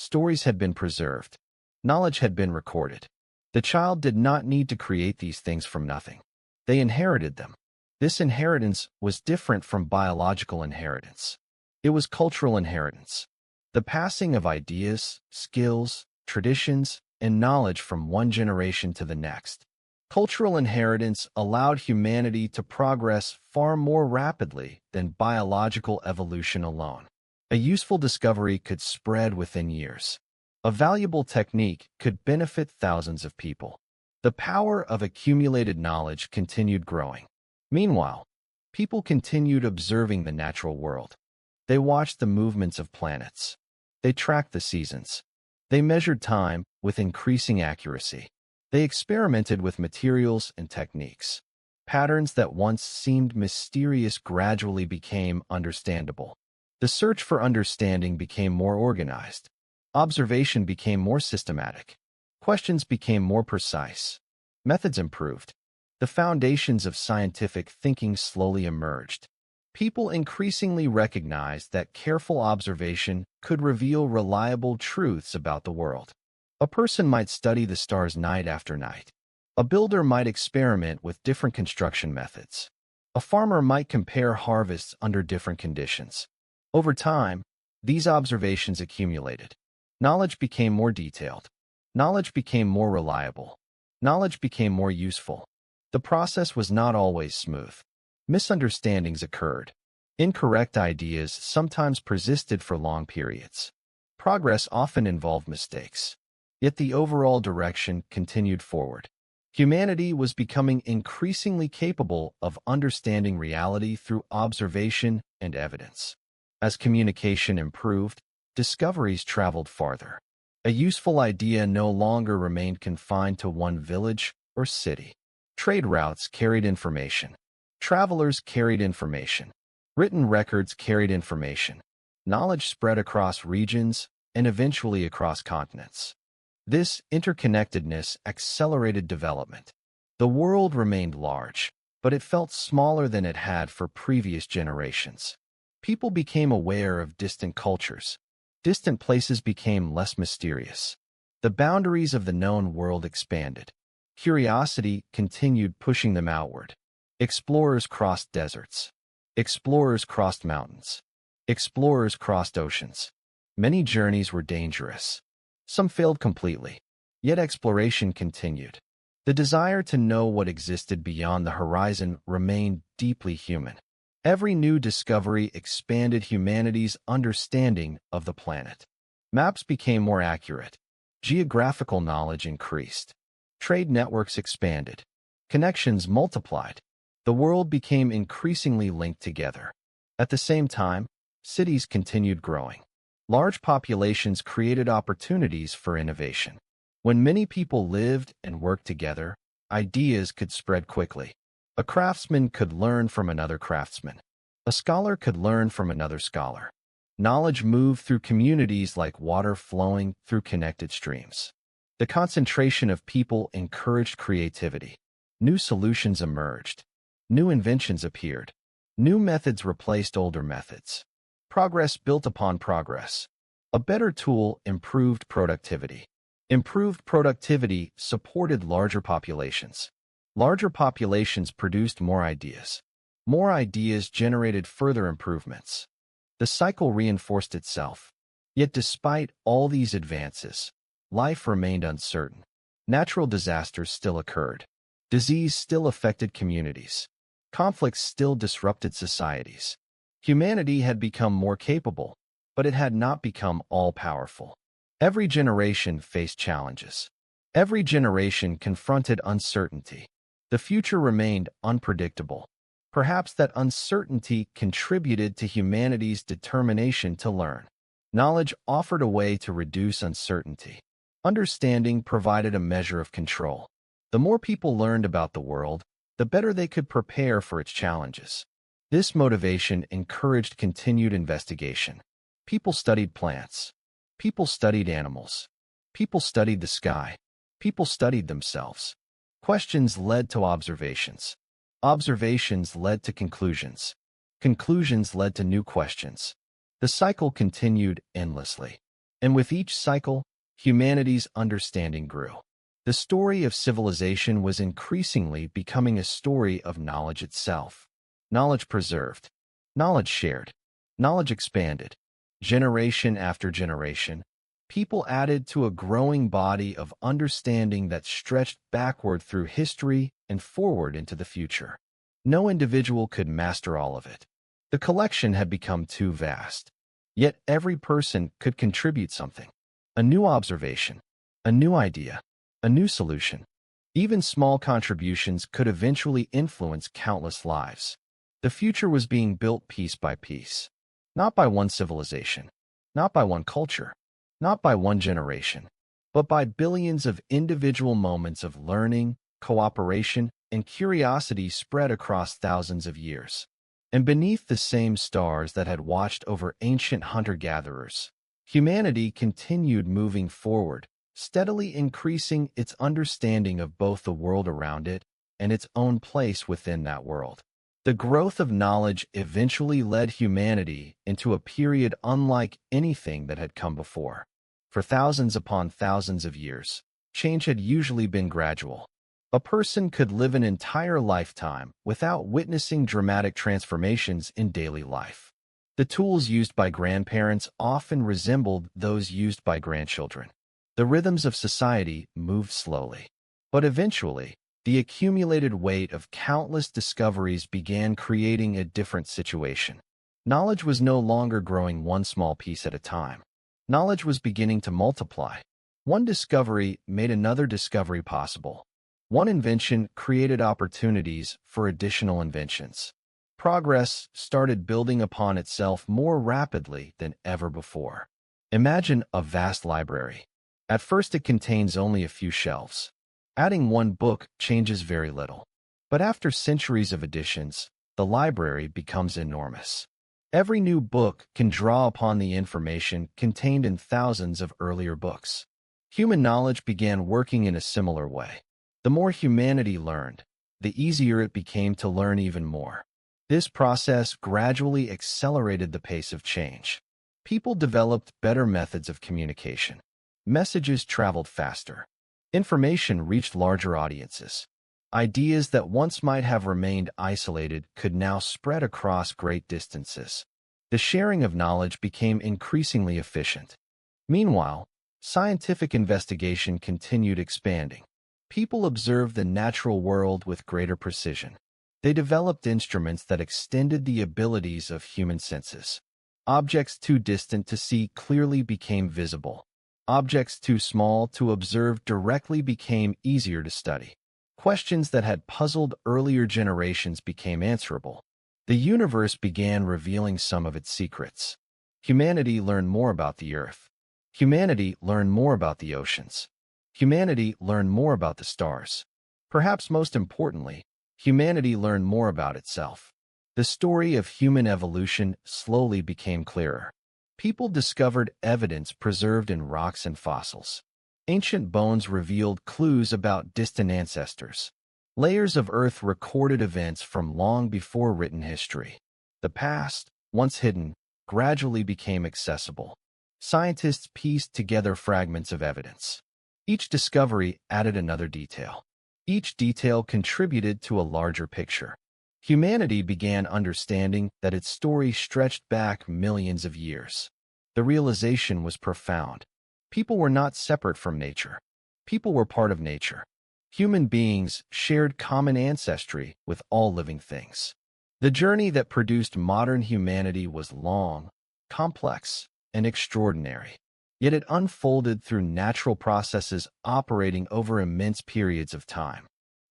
Stories had been preserved. Knowledge had been recorded. The child did not need to create these things from nothing. They inherited them. This inheritance was different from biological inheritance. It was cultural inheritance. The passing of ideas, skills, traditions, and knowledge from one generation to the next. Cultural inheritance allowed humanity to progress far more rapidly than biological evolution alone. A useful discovery could spread within years. A valuable technique could benefit thousands of people. The power of accumulated knowledge continued growing. Meanwhile, people continued observing the natural world. They watched the movements of planets. They tracked the seasons. They measured time with increasing accuracy. They experimented with materials and techniques. Patterns that once seemed mysterious gradually became understandable. The search for understanding became more organized. Observation became more systematic. Questions became more precise. Methods improved. The foundations of scientific thinking slowly emerged. People increasingly recognized that careful observation could reveal reliable truths about the world. A person might study the stars night after night. A builder might experiment with different construction methods. A farmer might compare harvests under different conditions. Over time, these observations accumulated. Knowledge became more detailed. Knowledge became more reliable. Knowledge became more useful. The process was not always smooth. Misunderstandings occurred. Incorrect ideas sometimes persisted for long periods. Progress often involved mistakes. Yet the overall direction continued forward. Humanity was becoming increasingly capable of understanding reality through observation and evidence. As communication improved, discoveries traveled farther. A useful idea no longer remained confined to one village or city. Trade routes carried information. Travelers carried information. Written records carried information. Knowledge spread across regions and eventually across continents. This interconnectedness accelerated development. The world remained large, but it felt smaller than it had for previous generations. People became aware of distant cultures. Distant places became less mysterious. The boundaries of the known world expanded. Curiosity continued pushing them outward. Explorers crossed deserts. Explorers crossed mountains. Explorers crossed oceans. Many journeys were dangerous. Some failed completely. Yet exploration continued. The desire to know what existed beyond the horizon remained deeply human. Every new discovery expanded humanity's understanding of the planet. Maps became more accurate. Geographical knowledge increased. Trade networks expanded. Connections multiplied. The world became increasingly linked together. At the same time, cities continued growing. Large populations created opportunities for innovation. When many people lived and worked together, ideas could spread quickly. A craftsman could learn from another craftsman. A scholar could learn from another scholar. Knowledge moved through communities like water flowing through connected streams. The concentration of people encouraged creativity. New solutions emerged. New inventions appeared. New methods replaced older methods. Progress built upon progress. A better tool improved productivity. Improved productivity supported larger populations. Larger populations produced more ideas. More ideas generated further improvements. The cycle reinforced itself. Yet despite all these advances, life remained uncertain. Natural disasters still occurred. Disease still affected communities. Conflicts still disrupted societies. Humanity had become more capable, but it had not become all-powerful. Every generation faced challenges. Every generation confronted uncertainty. The future remained unpredictable. Perhaps that uncertainty contributed to humanity's determination to learn. Knowledge offered a way to reduce uncertainty. Understanding provided a measure of control. The more people learned about the world, the better they could prepare for its challenges. This motivation encouraged continued investigation. People studied plants. People studied animals. People studied the sky. People studied themselves. Questions led to observations. Observations led to conclusions. Conclusions led to new questions. The cycle continued endlessly. And with each cycle, humanity's understanding grew. The story of civilization was increasingly becoming a story of knowledge itself. Knowledge preserved. Knowledge shared. Knowledge expanded. Generation after generation, people added to a growing body of understanding that stretched backward through history and forward into the future. No individual could master all of it. The collection had become too vast. Yet every person could contribute something. A new observation, a new idea, a new solution. Even small contributions could eventually influence countless lives. The future was being built piece by piece. Not by one civilization, not by one culture, not by one generation, but by billions of individual moments of learning, cooperation, and curiosity spread across thousands of years. And beneath the same stars that had watched over ancient hunter-gatherers, humanity continued moving forward, steadily increasing its understanding of both the world around it and its own place within that world. The growth of knowledge eventually led humanity into a period unlike anything that had come before. For thousands upon thousands of years, change had usually been gradual. A person could live an entire lifetime without witnessing dramatic transformations in daily life. The tools used by grandparents often resembled those used by grandchildren. The rhythms of society moved slowly. But eventually, The accumulated weight of countless discoveries began creating a different situation. Knowledge was no longer growing one small piece at a time. Knowledge was beginning to multiply. One discovery made another discovery possible. One invention created opportunities for additional inventions. Progress started building upon itself more rapidly than ever before. Imagine a vast library. At first it contains only a few shelves. Adding one book changes very little. But after centuries of additions, the library becomes enormous. Every new book can draw upon the information contained in thousands of earlier books. Human knowledge began working in a similar way. The more humanity learned, the easier it became to learn even more. This process gradually accelerated the pace of change. People developed better methods of communication. Messages traveled faster. Information reached larger audiences. Ideas that once might have remained isolated could now spread across great distances. The sharing of knowledge became increasingly efficient. Meanwhile, scientific investigation continued expanding. People observed the natural world with greater precision. They developed instruments that extended the abilities of human senses. Objects too distant to see clearly became visible. Objects too small to observe directly became easier to study. Questions that had puzzled earlier generations became answerable. The universe began revealing some of its secrets. Humanity learned more about the Earth. Humanity learned more about the oceans. Humanity learned more about the stars. Perhaps most importantly, humanity learned more about itself. The story of human evolution slowly became clearer. People discovered evidence preserved in rocks and fossils. Ancient bones revealed clues about distant ancestors. Layers of earth recorded events from long before written history. The past, once hidden, gradually became accessible. Scientists pieced together fragments of evidence. Each discovery added another detail. Each detail contributed to a larger picture. Humanity began understanding that its story stretched back millions of years. The realization was profound. People were not separate from nature. People were part of nature. Human beings shared common ancestry with all living things. The journey that produced modern humanity was long, complex, and extraordinary. Yet it unfolded through natural processes operating over immense periods of time.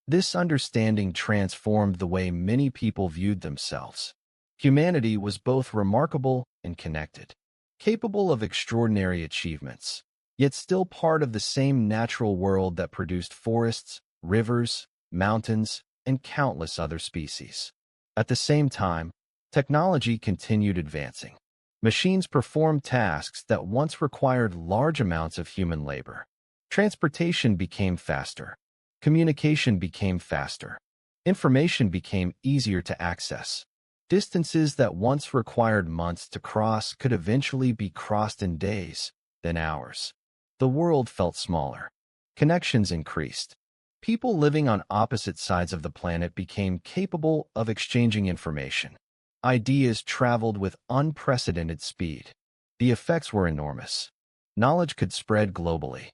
This understanding transformed the way many people viewed themselves. Humanity was both remarkable and connected, capable of extraordinary achievements, yet still part of the same natural world that produced forests, rivers, mountains, and countless other species. At the same time, technology continued advancing. Machines performed tasks that once required large amounts of human labor. Transportation became faster. Communication became faster. Information became easier to access. Distances that once required months to cross could eventually be crossed in days, then hours. The world felt smaller. Connections increased. People living on opposite sides of the planet became capable of exchanging information. Ideas traveled with unprecedented speed. The effects were enormous. Knowledge could spread globally.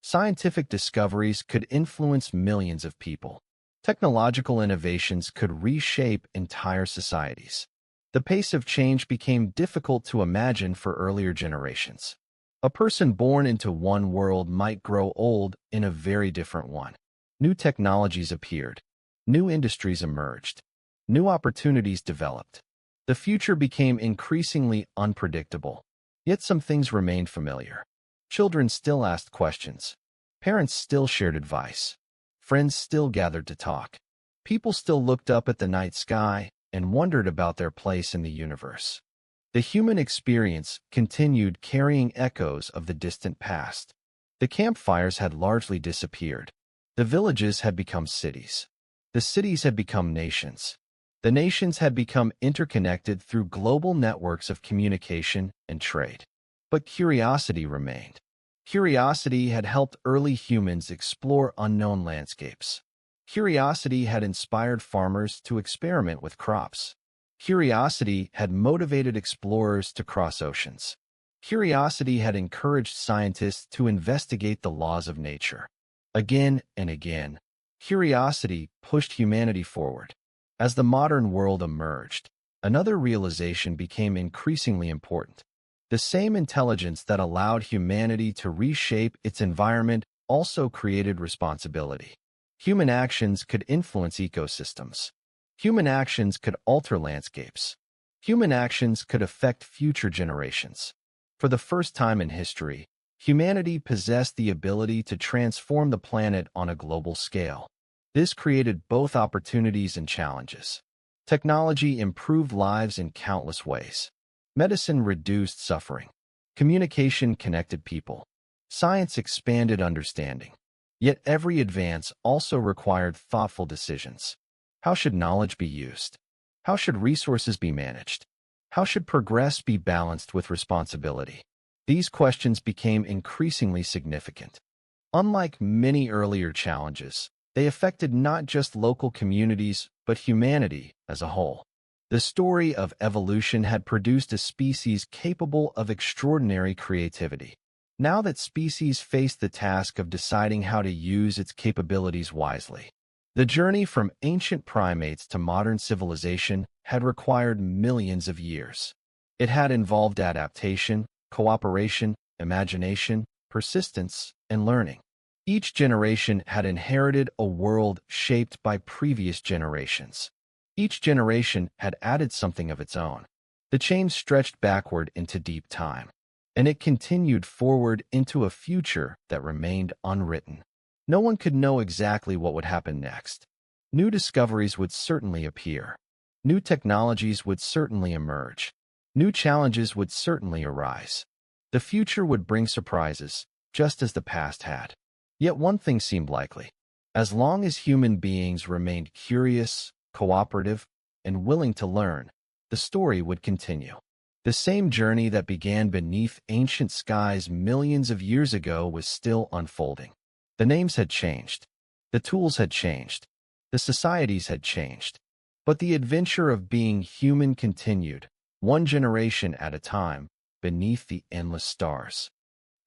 Scientific discoveries could influence millions of people. Technological innovations could reshape entire societies. The pace of change became difficult to imagine for earlier generations. A person born into one world might grow old in a very different one. New technologies appeared. New industries emerged. New opportunities developed. The future became increasingly unpredictable. Yet some things remained familiar. Children still asked questions. Parents still shared advice. Friends still gathered to talk. People still looked up at the night sky and wondered about their place in the universe. The human experience continued carrying echoes of the distant past. The campfires had largely disappeared. The villages had become cities. The cities had become nations. The nations had become interconnected through global networks of communication and trade. But curiosity remained. Curiosity had helped early humans explore unknown landscapes. Curiosity had inspired farmers to experiment with crops. Curiosity had motivated explorers to cross oceans. Curiosity had encouraged scientists to investigate the laws of nature. Again and again, Curiosity pushed humanity forward. As the modern world emerged, another realization became increasingly important. The same intelligence that allowed humanity to reshape its environment also created responsibility. Human actions could influence ecosystems. Human actions could alter landscapes. Human actions could affect future generations. For the first time in history, humanity possessed the ability to transform the planet on a global scale. This created both opportunities and challenges. Technology improved lives in countless ways. Medicine reduced suffering. Communication connected people. Science expanded understanding. Yet every advance also required thoughtful decisions. How should knowledge be used? How should resources be managed? How should progress be balanced with responsibility? These questions became increasingly significant. Unlike many earlier challenges, they affected not just local communities, but humanity as a whole. The story of evolution had produced a species capable of extraordinary creativity. Now that species faced the task of deciding how to use its capabilities wisely. The journey from ancient primates to modern civilization had required millions of years. It had involved adaptation, cooperation, imagination, persistence, and learning. Each generation had inherited a world shaped by previous generations. Each generation had added something of its own. The chain stretched backward into deep time, and it continued forward into a future that remained unwritten. No one could know exactly what would happen next. New discoveries would certainly appear. New technologies would certainly emerge. New challenges would certainly arise. The future would bring surprises, just as the past had. Yet one thing seemed likely. As long as human beings remained curious, cooperative, and willing to learn, the story would continue. The same journey that began beneath ancient skies millions of years ago was still unfolding. The names had changed. The tools had changed. The societies had changed. But the adventure of being human continued, one generation at a time, beneath the endless stars.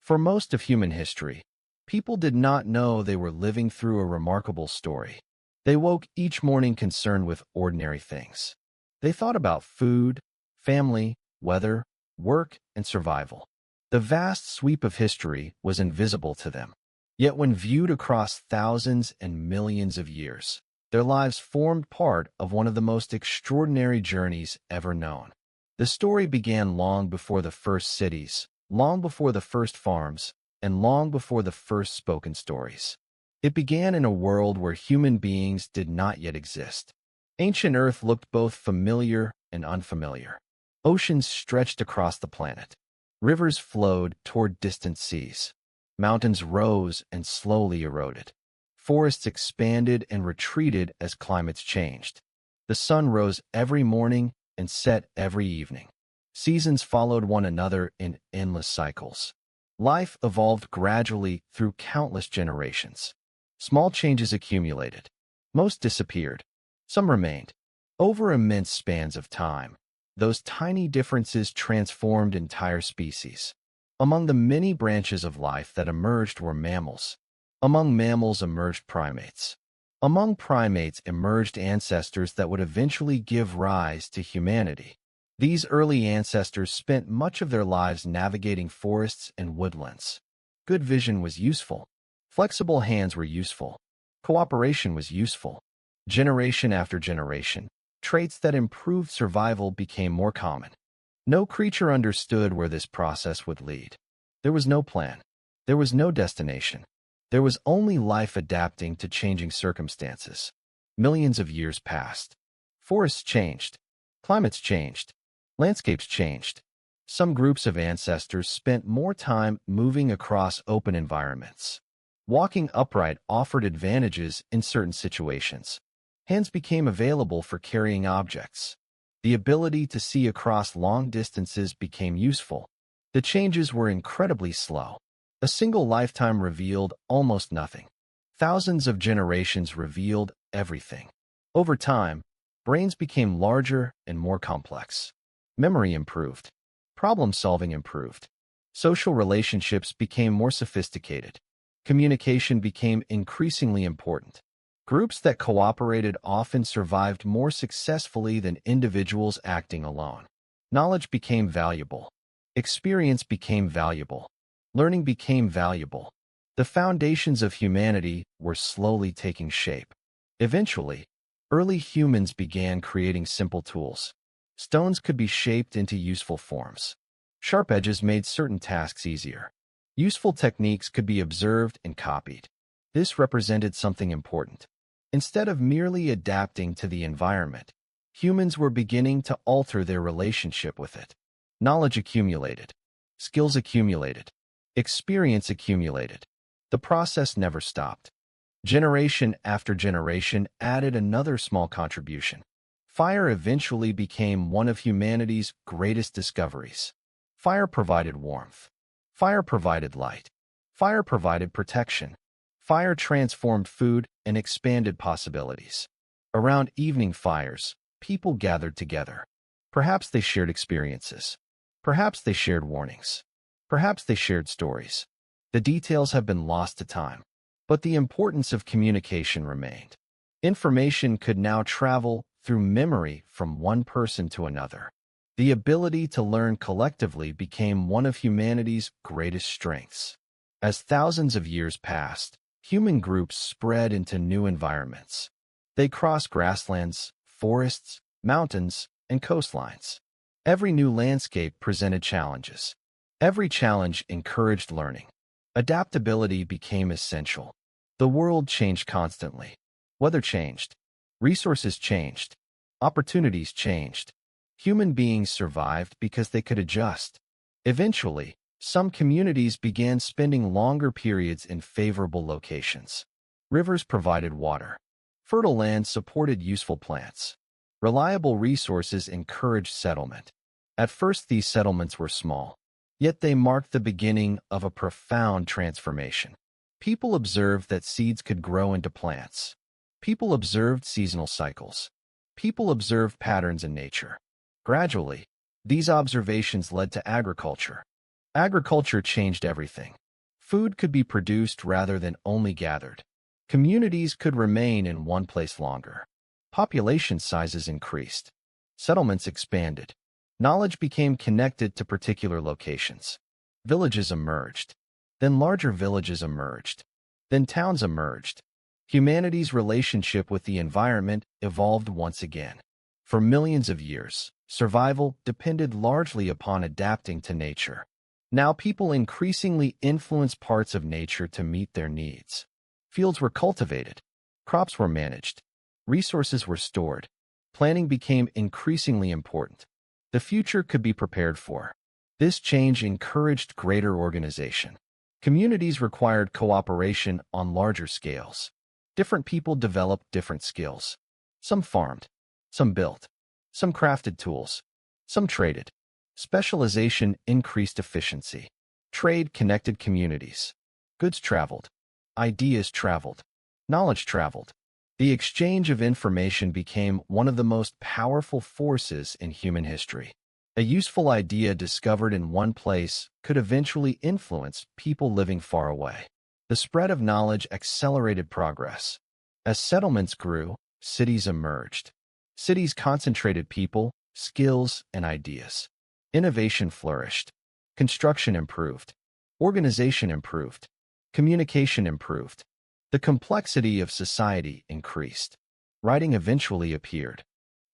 For most of human history, people did not know they were living through a remarkable story. They woke each morning concerned with ordinary things. They thought about food, family, weather, work, and survival. The vast sweep of history was invisible to them. Yet when viewed across thousands and millions of years, their lives formed part of one of the most extraordinary journeys ever known. The story began long before the first cities, long before the first farms, and long before the first spoken stories. It began in a world where human beings did not yet exist. Ancient Earth looked both familiar and unfamiliar. Oceans stretched across the planet. Rivers flowed toward distant seas. Mountains rose and slowly eroded. Forests expanded and retreated as climates changed. The sun rose every morning and set every evening. Seasons followed one another in endless cycles. Life evolved gradually through countless generations. Small changes accumulated. Most disappeared. Some remained. Over immense spans of time, those tiny differences transformed entire species. Among the many branches of life that emerged were mammals. Among mammals emerged primates. Among primates emerged ancestors that would eventually give rise to humanity. These early ancestors spent much of their lives navigating forests and woodlands. Good vision was useful. Flexible hands were useful. Cooperation was useful. Generation after generation, traits that improved survival became more common. No creature understood where this process would lead. There was no plan. There was no destination. There was only life adapting to changing circumstances. Millions of years passed. Forests changed. Climates changed. Landscapes changed. Some groups of ancestors spent more time moving across open environments. Walking upright offered advantages in certain situations. Hands became available for carrying objects. The ability to see across long distances became useful. The changes were incredibly slow. A single lifetime revealed almost nothing. Thousands of generations revealed everything. Over time, brains became larger and more complex. Memory improved. Problem-solving improved. Social relationships became more sophisticated. Communication became increasingly important. Groups that cooperated often survived more successfully than individuals acting alone. Knowledge became valuable. Experience became valuable. Learning became valuable. The foundations of humanity were slowly taking shape. Eventually, early humans began creating simple tools. Stones could be shaped into useful forms. Sharp edges made certain tasks easier. Useful techniques could be observed and copied. This represented something important. Instead of merely adapting to the environment, humans were beginning to alter their relationship with it. Knowledge accumulated. Skills accumulated. Experience accumulated. The process never stopped. Generation after generation added another small contribution. Fire eventually became one of humanity's greatest discoveries. Fire provided warmth. Fire provided light. Fire provided protection. Fire transformed food and expanded possibilities. Around evening fires, people gathered together. Perhaps they shared experiences. Perhaps they shared warnings. Perhaps they shared stories. The details have been lost to time, but the importance of communication remained. Information could now travel through memory from one person to another. The ability to learn collectively became one of humanity's greatest strengths. As thousands of years passed, human groups spread into new environments. They crossed grasslands, forests, mountains, and coastlines. Every new landscape presented challenges. Every challenge encouraged learning. Adaptability became essential. The world changed constantly. Weather changed. Resources changed. Opportunities changed. Human beings survived because they could adjust. Eventually, some communities began spending longer periods in favorable locations. Rivers provided water. Fertile land supported useful plants. Reliable resources encouraged settlement. At first, these settlements were small, yet they marked the beginning of a profound transformation. People observed that seeds could grow into plants. People observed seasonal cycles. People observed patterns in nature. Gradually, these observations led to agriculture. Agriculture changed everything. Food could be produced rather than only gathered. Communities could remain in one place longer. Population sizes increased. Settlements expanded. Knowledge became connected to particular locations. Villages emerged. Then larger villages emerged. Then towns emerged. Humanity's relationship with the environment evolved once again. For millions of years, survival depended largely upon adapting to nature. Now people increasingly influence parts of nature to meet their needs. Fields were cultivated. Crops were managed. Resources were stored. Planning became increasingly important. The future could be prepared for. This change encouraged greater organization. Communities required cooperation on larger scales. Different people developed different skills. Some farmed. Some built. Some crafted tools. Some traded. Specialization increased efficiency. Trade connected communities. Goods traveled. Ideas traveled. Knowledge traveled. The exchange of information became one of the most powerful forces in human history. A useful idea discovered in one place could eventually influence people living far away. The spread of knowledge accelerated progress. As settlements grew, cities emerged. Cities concentrated people, skills, and ideas. Innovation flourished. Construction improved. Organization improved. Communication improved. The complexity of society increased. Writing eventually appeared.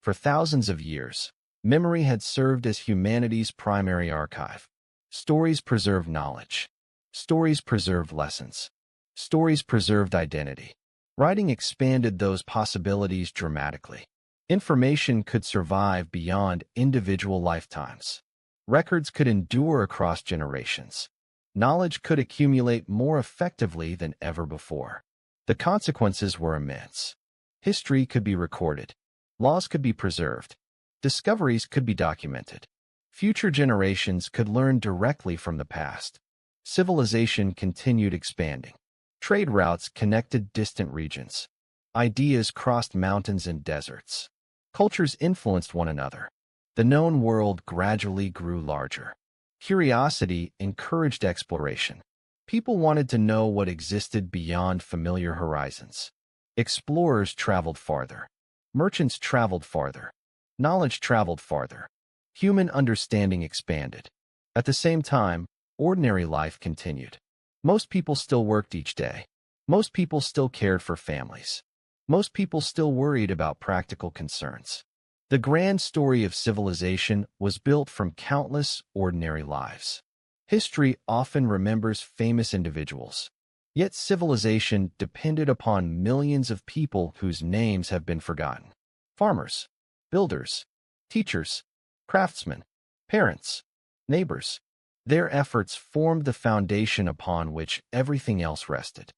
For thousands of years, memory had served as humanity's primary archive. Stories preserved knowledge. Stories preserved lessons. Stories preserved identity. Writing expanded those possibilities dramatically. Information could survive beyond individual lifetimes. Records could endure across generations. Knowledge could accumulate more effectively than ever before. The consequences were immense. History could be recorded. Laws could be preserved. Discoveries could be documented. Future generations could learn directly from the past. Civilization continued expanding. Trade routes connected distant regions. Ideas crossed mountains and deserts. Cultures influenced one another. The known world gradually grew larger. Curiosity encouraged exploration. People wanted to know what existed beyond familiar horizons. Explorers traveled farther. Merchants traveled farther. Knowledge traveled farther. Human understanding expanded. At the same time, ordinary life continued. Most people still worked each day. Most people still cared for families. Most people still worried about practical concerns. The grand story of civilization was built from countless ordinary lives. History often remembers famous individuals. Yet civilization depended upon millions of people whose names have been forgotten. Farmers, builders, teachers, craftsmen, parents, neighbors. Their efforts formed the foundation upon which everything else rested.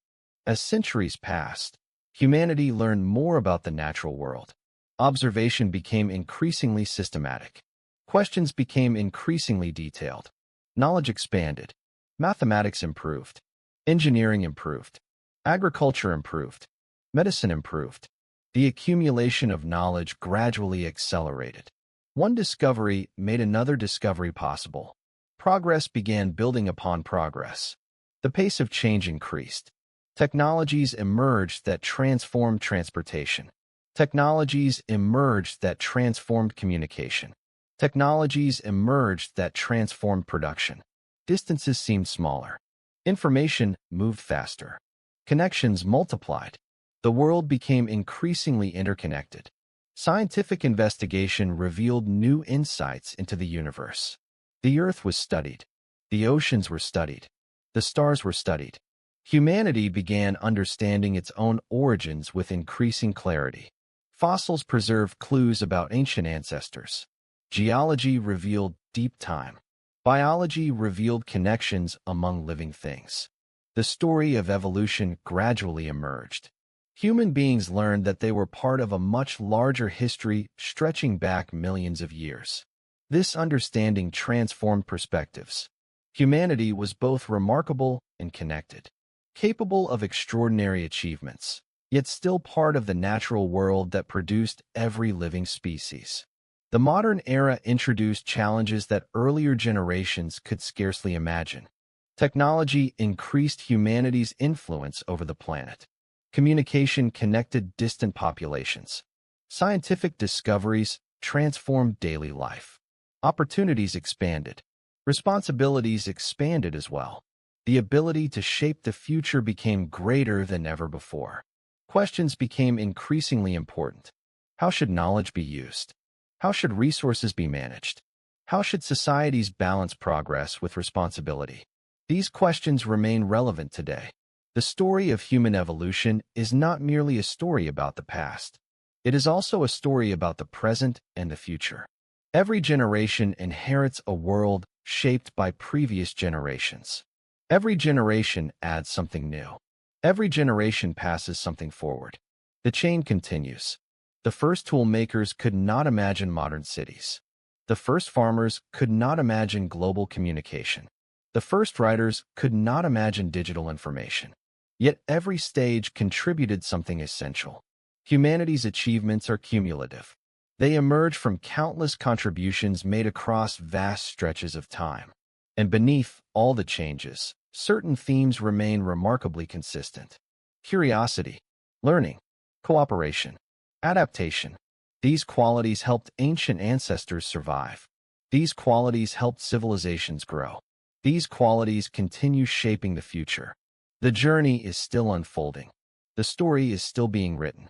As centuries passed, humanity learned more about the natural world. Observation became increasingly systematic. Questions became increasingly detailed. Knowledge expanded. Mathematics improved. Engineering improved. Agriculture improved. Medicine improved. The accumulation of knowledge gradually accelerated. One discovery made another discovery possible. Progress began building upon progress. The pace of change increased. Technologies emerged that transformed transportation. Technologies emerged that transformed communication. Technologies emerged that transformed production. Distances seemed smaller. Information moved faster. Connections multiplied. The world became increasingly interconnected. Scientific investigation revealed new insights into the universe. The Earth was studied. The oceans were studied. The stars were studied. Humanity began understanding its own origins with increasing clarity. Fossils preserved clues about ancient ancestors. Geology revealed deep time. Biology revealed connections among living things. The story of evolution gradually emerged. Human beings learned that they were part of a much larger history stretching back millions of years. This understanding transformed perspectives. Humanity was both remarkable and connected, capable of extraordinary achievements, yet still part of the natural world that produced every living species. The modern era introduced challenges that earlier generations could scarcely imagine. Technology increased humanity's influence over the planet. Communication connected distant populations. Scientific discoveries transformed daily life. Opportunities expanded. Responsibilities expanded as well. The ability to shape the future became greater than ever before. Questions became increasingly important. How should knowledge be used? How should resources be managed? How should societies balance progress with responsibility? These questions remain relevant today. The story of human evolution is not merely a story about the past. It is also a story about the present and the future. Every generation inherits a world shaped by previous generations. Every generation adds something new. Every generation passes something forward. The chain continues. The first tool makers could not imagine modern cities. The first farmers could not imagine global communication. The first writers could not imagine digital information. Yet every stage contributed something essential. Humanity's achievements are cumulative. They emerge from countless contributions made across vast stretches of time. And beneath all the changes, certain themes remain remarkably consistent. Curiosity, learning, cooperation, adaptation. These qualities helped ancient ancestors survive. These qualities helped civilizations grow. These qualities continue shaping the future. The journey is still unfolding. The story is still being written.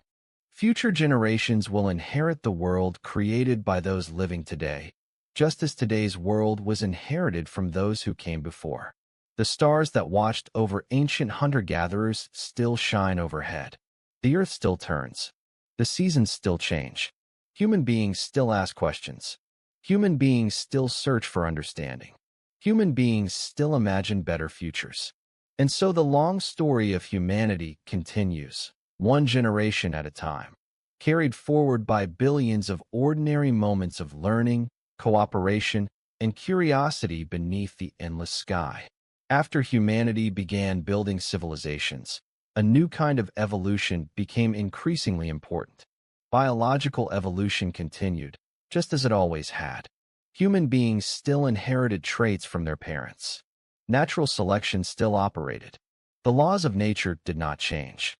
Future generations will inherit the world created by those living today, just as today's world was inherited from those who came before. The stars that watched over ancient hunter-gatherers still shine overhead. The earth still turns. The seasons still change. Human beings still ask questions. Human beings still search for understanding. Human beings still imagine better futures. And so the long story of humanity continues, one generation at a time, carried forward by billions of ordinary moments of learning, cooperation, and curiosity beneath the endless sky. After humanity began building civilizations, a new kind of evolution became increasingly important. Biological evolution continued, just as it always had. Human beings still inherited traits from their parents. Natural selection still operated. The laws of nature did not change.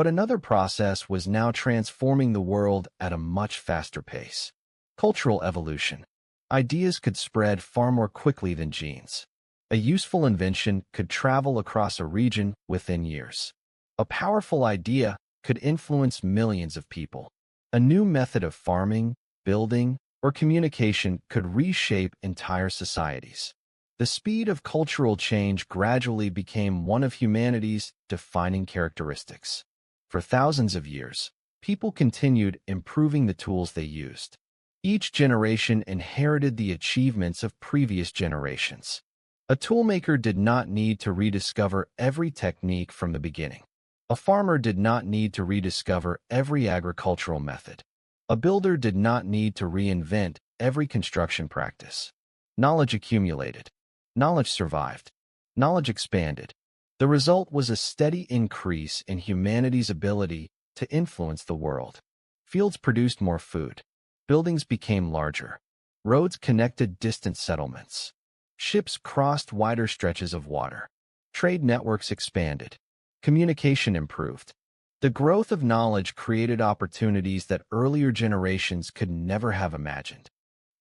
But another process was now transforming the world at a much faster pace. Cultural evolution. Ideas could spread far more quickly than genes. A useful invention could travel across a region within years. A powerful idea could influence millions of people. A new method of farming, building, or communication could reshape entire societies. The speed of cultural change gradually became one of humanity's defining characteristics. For thousands of years, people continued improving the tools they used. Each generation inherited the achievements of previous generations. A toolmaker did not need to rediscover every technique from the beginning. A farmer did not need to rediscover every agricultural method. A builder did not need to reinvent every construction practice. Knowledge accumulated. Knowledge survived. Knowledge expanded. The result was a steady increase in humanity's ability to influence the world. Fields produced more food. Buildings became larger. Roads connected distant settlements. Ships crossed wider stretches of water. Trade networks expanded. Communication improved. The growth of knowledge created opportunities that earlier generations could never have imagined.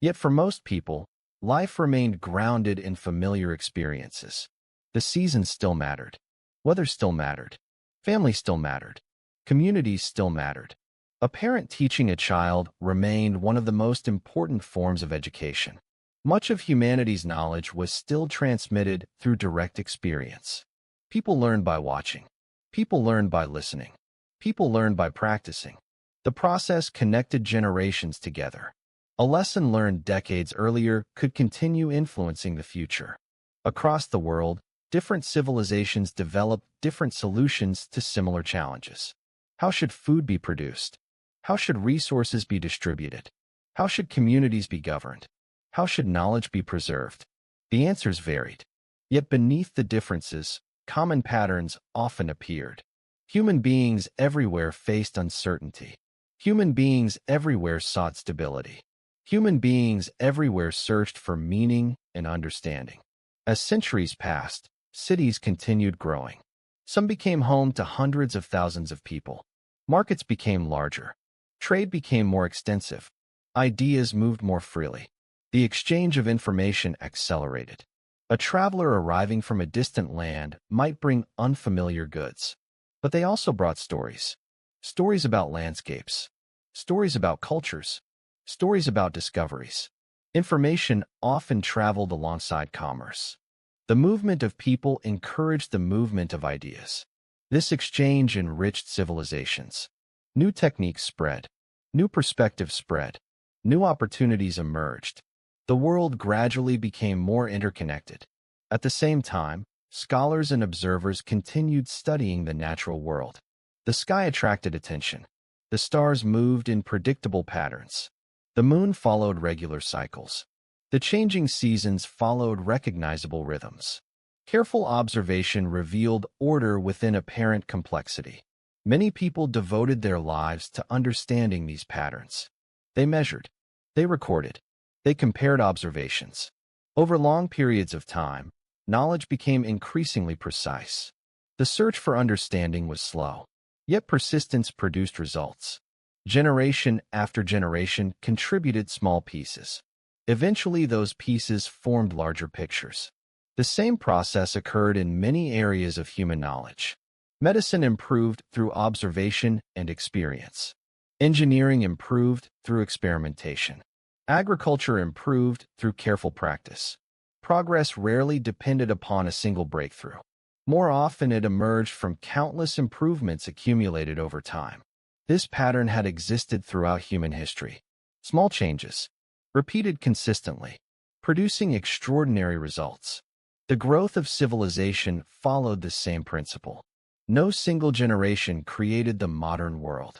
Yet for most people, life remained grounded in familiar experiences. The seasons still mattered. Weather still mattered. Family still mattered. Communities still mattered. A parent teaching a child remained one of the most important forms of education. Much of humanity's knowledge was still transmitted through direct experience. People learned by watching. People learned by listening. People learned by practicing. The process connected generations together. A lesson learned decades earlier could continue influencing the future. Across the world, different civilizations developed different solutions to similar challenges. How should food be produced? How should resources be distributed? How should communities be governed? How should knowledge be preserved? The answers varied. Yet beneath the differences, common patterns often appeared. Human beings everywhere faced uncertainty. Human beings everywhere sought stability. Human beings everywhere searched for meaning and understanding. As centuries passed, cities continued growing. Some became home to hundreds of thousands of people. Markets became larger. Trade became more extensive. Ideas moved more freely. The exchange of information accelerated. A traveler arriving from a distant land might bring unfamiliar goods. But they also brought stories. Stories about landscapes. Stories about cultures. Stories about discoveries. Information often traveled alongside commerce. The movement of people encouraged the movement of ideas. This exchange enriched civilizations. New techniques spread. New perspectives spread. New opportunities emerged. The world gradually became more interconnected. At the same time, scholars and observers continued studying the natural world. The sky attracted attention. The stars moved in predictable patterns. The moon followed regular cycles. The changing seasons followed recognizable rhythms. Careful observation revealed order within apparent complexity. Many people devoted their lives to understanding these patterns. They measured. They recorded. They compared observations. Over long periods of time, knowledge became increasingly precise. The search for understanding was slow, yet persistence produced results. Generation after generation contributed small pieces. Eventually, those pieces formed larger pictures. The same process occurred in many areas of human knowledge. Medicine improved through observation and experience. Engineering improved through experimentation. Agriculture improved through careful practice. Progress rarely depended upon a single breakthrough. More often, it emerged from countless improvements accumulated over time. This pattern had existed throughout human history. Small changes, repeated consistently, producing extraordinary results. The growth of civilization followed the same principle. No single generation created the modern world.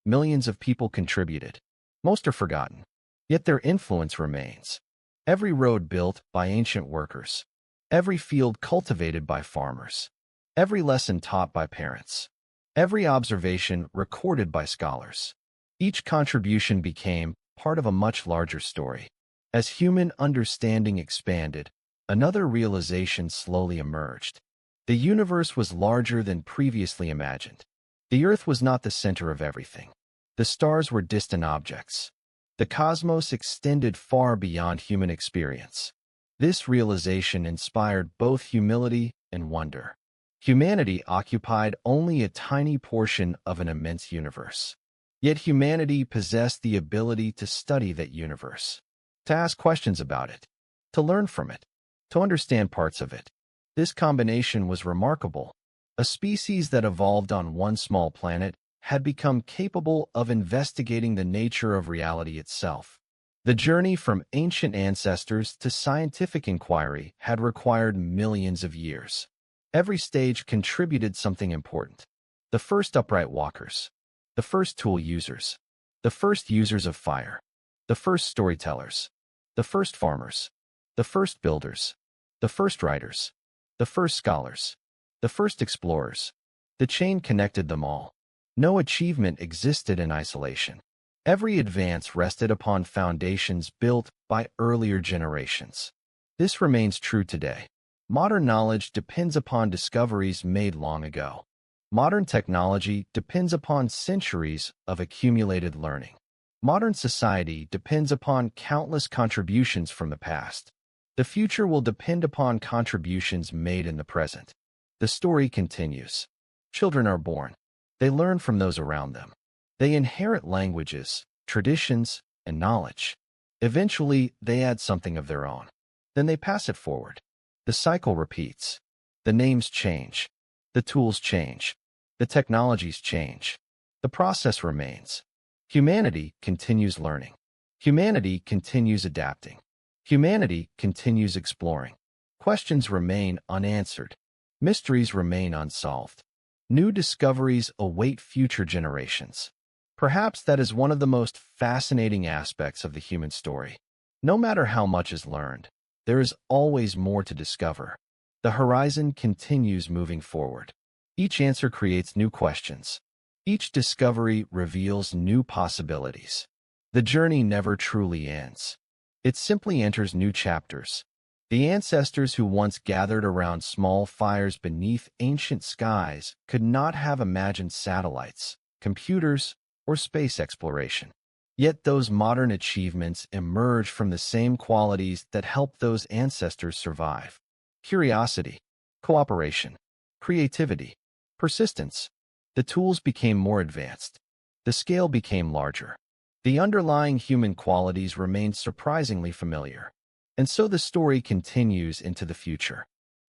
Millions of people contributed. Most are forgotten, yet their influence remains. Every road built by ancient workers. Every field cultivated by farmers. Every lesson taught by parents. Every observation recorded by scholars. Each contribution became part of a much larger story. As human understanding expanded, another realization slowly emerged. The universe was larger than previously imagined. The Earth was not the center of everything. The stars were distant objects. The cosmos extended far beyond human experience. This realization inspired both humility and wonder. Humanity occupied only a tiny portion of an immense universe. Yet humanity possessed the ability to study that universe, to ask questions about it, to learn from it, to understand parts of it. This combination was remarkable. A species that evolved on one small planet had become capable of investigating the nature of reality itself. The journey from ancient ancestors to scientific inquiry had required millions of years. Every stage contributed something important. The first upright walkers, the first tool users, the first users of fire, the first storytellers, the first farmers, the first builders, the first writers, the first scholars, the first explorers. The chain connected them all. No achievement existed in isolation. Every advance rested upon foundations built by earlier generations. This remains true today. Modern knowledge depends upon discoveries made long ago. Modern technology depends upon centuries of accumulated learning. Modern society depends upon countless contributions from the past. The future will depend upon contributions made in the present. The story continues. Children are born. They learn from those around them. They inherit languages, traditions, and knowledge. Eventually, they add something of their own. Then they pass it forward. The cycle repeats. The names change. The tools change. The technologies change. The process remains. Humanity continues learning. Humanity continues adapting. Humanity continues exploring. Questions remain unanswered. Mysteries remain unsolved. New discoveries await future generations. Perhaps that is one of the most fascinating aspects of the human story. No matter how much is learned, there is always more to discover. The horizon continues moving forward. Each answer creates new questions. Each discovery reveals new possibilities. The journey never truly ends. It simply enters new chapters. The ancestors who once gathered around small fires beneath ancient skies could not have imagined satellites, computers, or space exploration. Yet those modern achievements emerge from the same qualities that helped those ancestors survive: curiosity, cooperation, creativity, persistence. The tools became more advanced. The scale became larger. The underlying human qualities remained surprisingly familiar. And so the story continues into the future.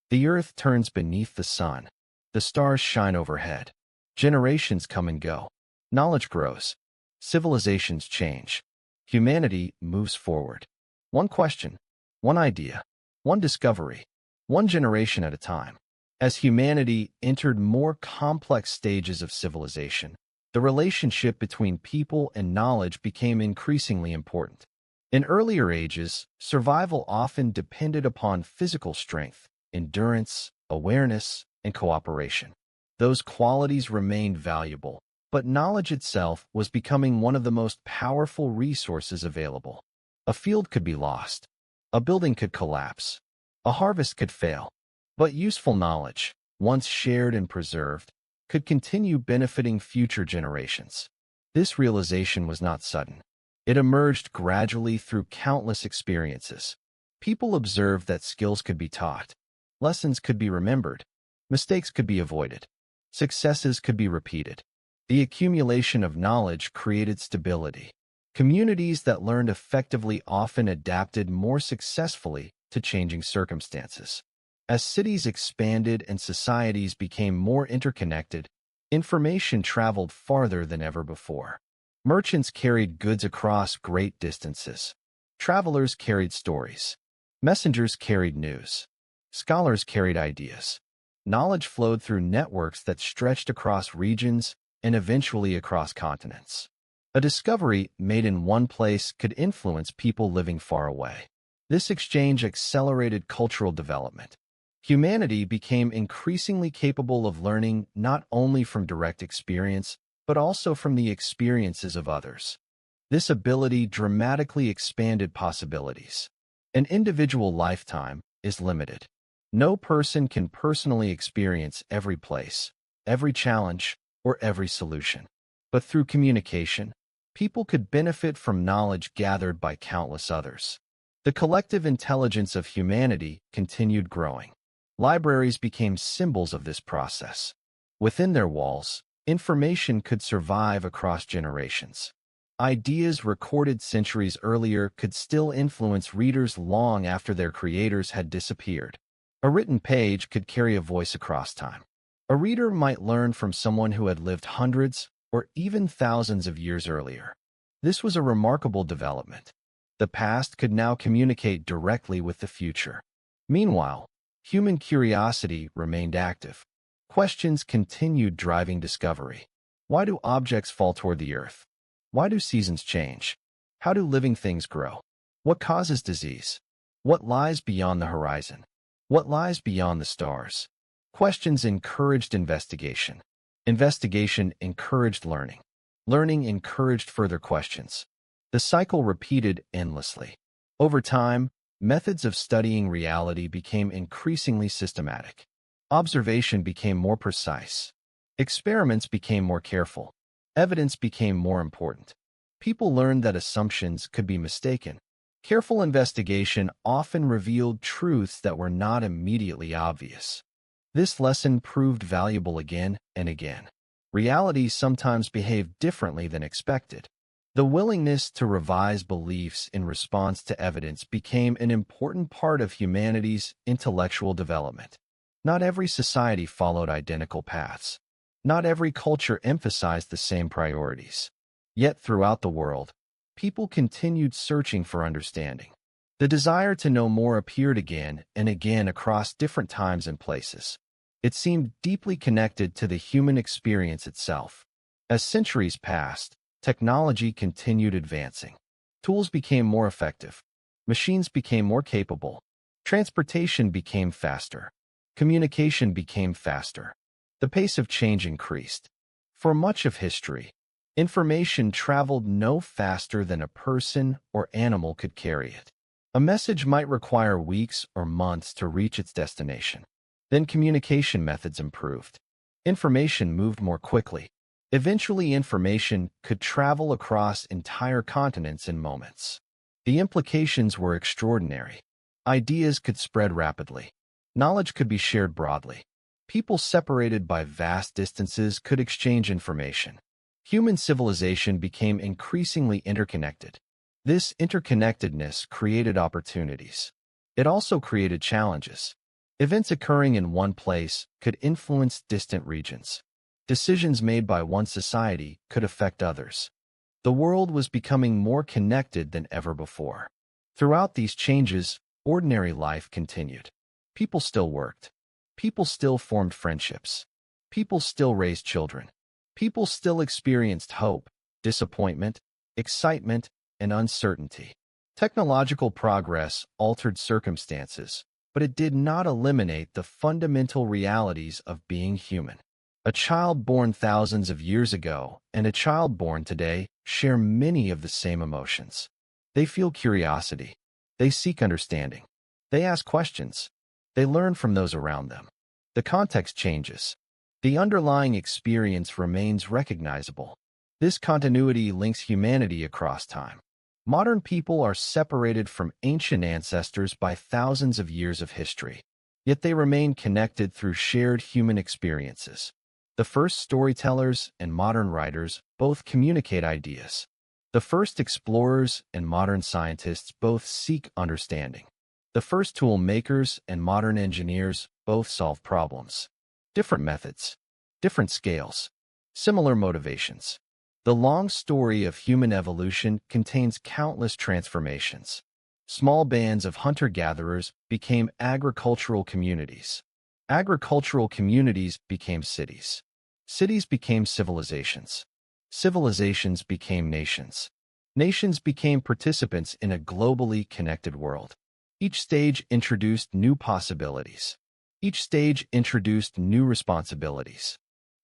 The earth turns beneath the sun. The stars shine overhead. Generations come and go. Knowledge grows. Civilizations change. Humanity moves forward. One question, one idea, one discovery, one generation at a time. As humanity entered more complex stages of civilization, the relationship between people and knowledge became increasingly important. In earlier ages, survival often depended upon physical strength, endurance, awareness, and cooperation. Those qualities remained valuable, but knowledge itself was becoming one of the most powerful resources available. A field could be lost. A building could collapse. A harvest could fail. But useful knowledge, once shared and preserved, could continue benefiting future generations. This realization was not sudden. It emerged gradually through countless experiences. People observed that skills could be taught, lessons could be remembered, mistakes could be avoided, successes could be repeated. The accumulation of knowledge created stability. Communities that learned effectively often adapted more successfully to changing circumstances. As cities expanded and societies became more interconnected, information traveled farther than ever before. Merchants carried goods across great distances. Travelers carried stories. Messengers carried news. Scholars carried ideas. Knowledge flowed through networks that stretched across regions and eventually across continents. A discovery made in one place could influence people living far away. This exchange accelerated cultural development. Humanity became increasingly capable of learning not only from direct experience, but also from the experiences of others. This ability dramatically expanded possibilities. An individual lifetime is limited. No person can personally experience every place, every challenge, or every solution. But through communication, people could benefit from knowledge gathered by countless others. The collective intelligence of humanity continued growing. Libraries became symbols of this process. Within their walls, information could survive across generations. Ideas recorded centuries earlier could still influence readers long after their creators had disappeared. A written page could carry a voice across time. A reader might learn from someone who had lived hundreds or even thousands of years earlier. This was a remarkable development. The past could now communicate directly with the future. Meanwhile, human curiosity remained active. Questions continued driving discovery. Why do objects fall toward the earth? Why do seasons change? How do living things grow? What causes disease? What lies beyond the horizon? What lies beyond the stars? Questions encouraged investigation. Investigation encouraged learning. Learning encouraged further questions. The cycle repeated endlessly. Over time, methods of studying reality became increasingly systematic. Observation became more precise. Experiments became more careful. Evidence became more important. People learned that assumptions could be mistaken. Careful investigation often revealed truths that were not immediately obvious. This lesson proved valuable again and again. Reality sometimes behaved differently than expected. The willingness to revise beliefs in response to evidence became an important part of humanity's intellectual development. Not every society followed identical paths. Not every culture emphasized the same priorities. Yet throughout the world, people continued searching for understanding. The desire to know more appeared again and again across different times and places. It seemed deeply connected to the human experience itself. As centuries passed, technology continued advancing. Tools became more effective. Machines became more capable. Transportation became faster. Communication became faster. The pace of change increased. For much of history, information traveled no faster than a person or animal could carry it. A message might require weeks or months to reach its destination. Then communication methods improved. Information moved more quickly. Eventually, information could travel across entire continents in moments. The implications were extraordinary. Ideas could spread rapidly. Knowledge could be shared broadly. People separated by vast distances could exchange information. Human civilization became increasingly interconnected. This interconnectedness created opportunities. It also created challenges. Events occurring in one place could influence distant regions. Decisions made by one society could affect others. The world was becoming more connected than ever before. Throughout these changes, ordinary life continued. People still worked. People still formed friendships. People still raised children. People still experienced hope, disappointment, excitement, and uncertainty. Technological progress altered circumstances, but it did not eliminate the fundamental realities of being human. A child born thousands of years ago and a child born today share many of the same emotions. They feel curiosity. They seek understanding. They ask questions. They learn from those around them. The context changes. The underlying experience remains recognizable. This continuity links humanity across time. Modern people are separated from ancient ancestors by thousands of years of history, yet they remain connected through shared human experiences. The first storytellers and modern writers both communicate ideas. The first explorers and modern scientists both seek understanding. The first tool makers and modern engineers both solve problems. Different methods, different scales, similar motivations. The long story of human evolution contains countless transformations. Small bands of hunter-gatherers became agricultural communities. Agricultural communities became cities. Cities became civilizations. Civilizations became nations. Nations became participants in a globally connected world. Each stage introduced new possibilities. Each stage introduced new responsibilities.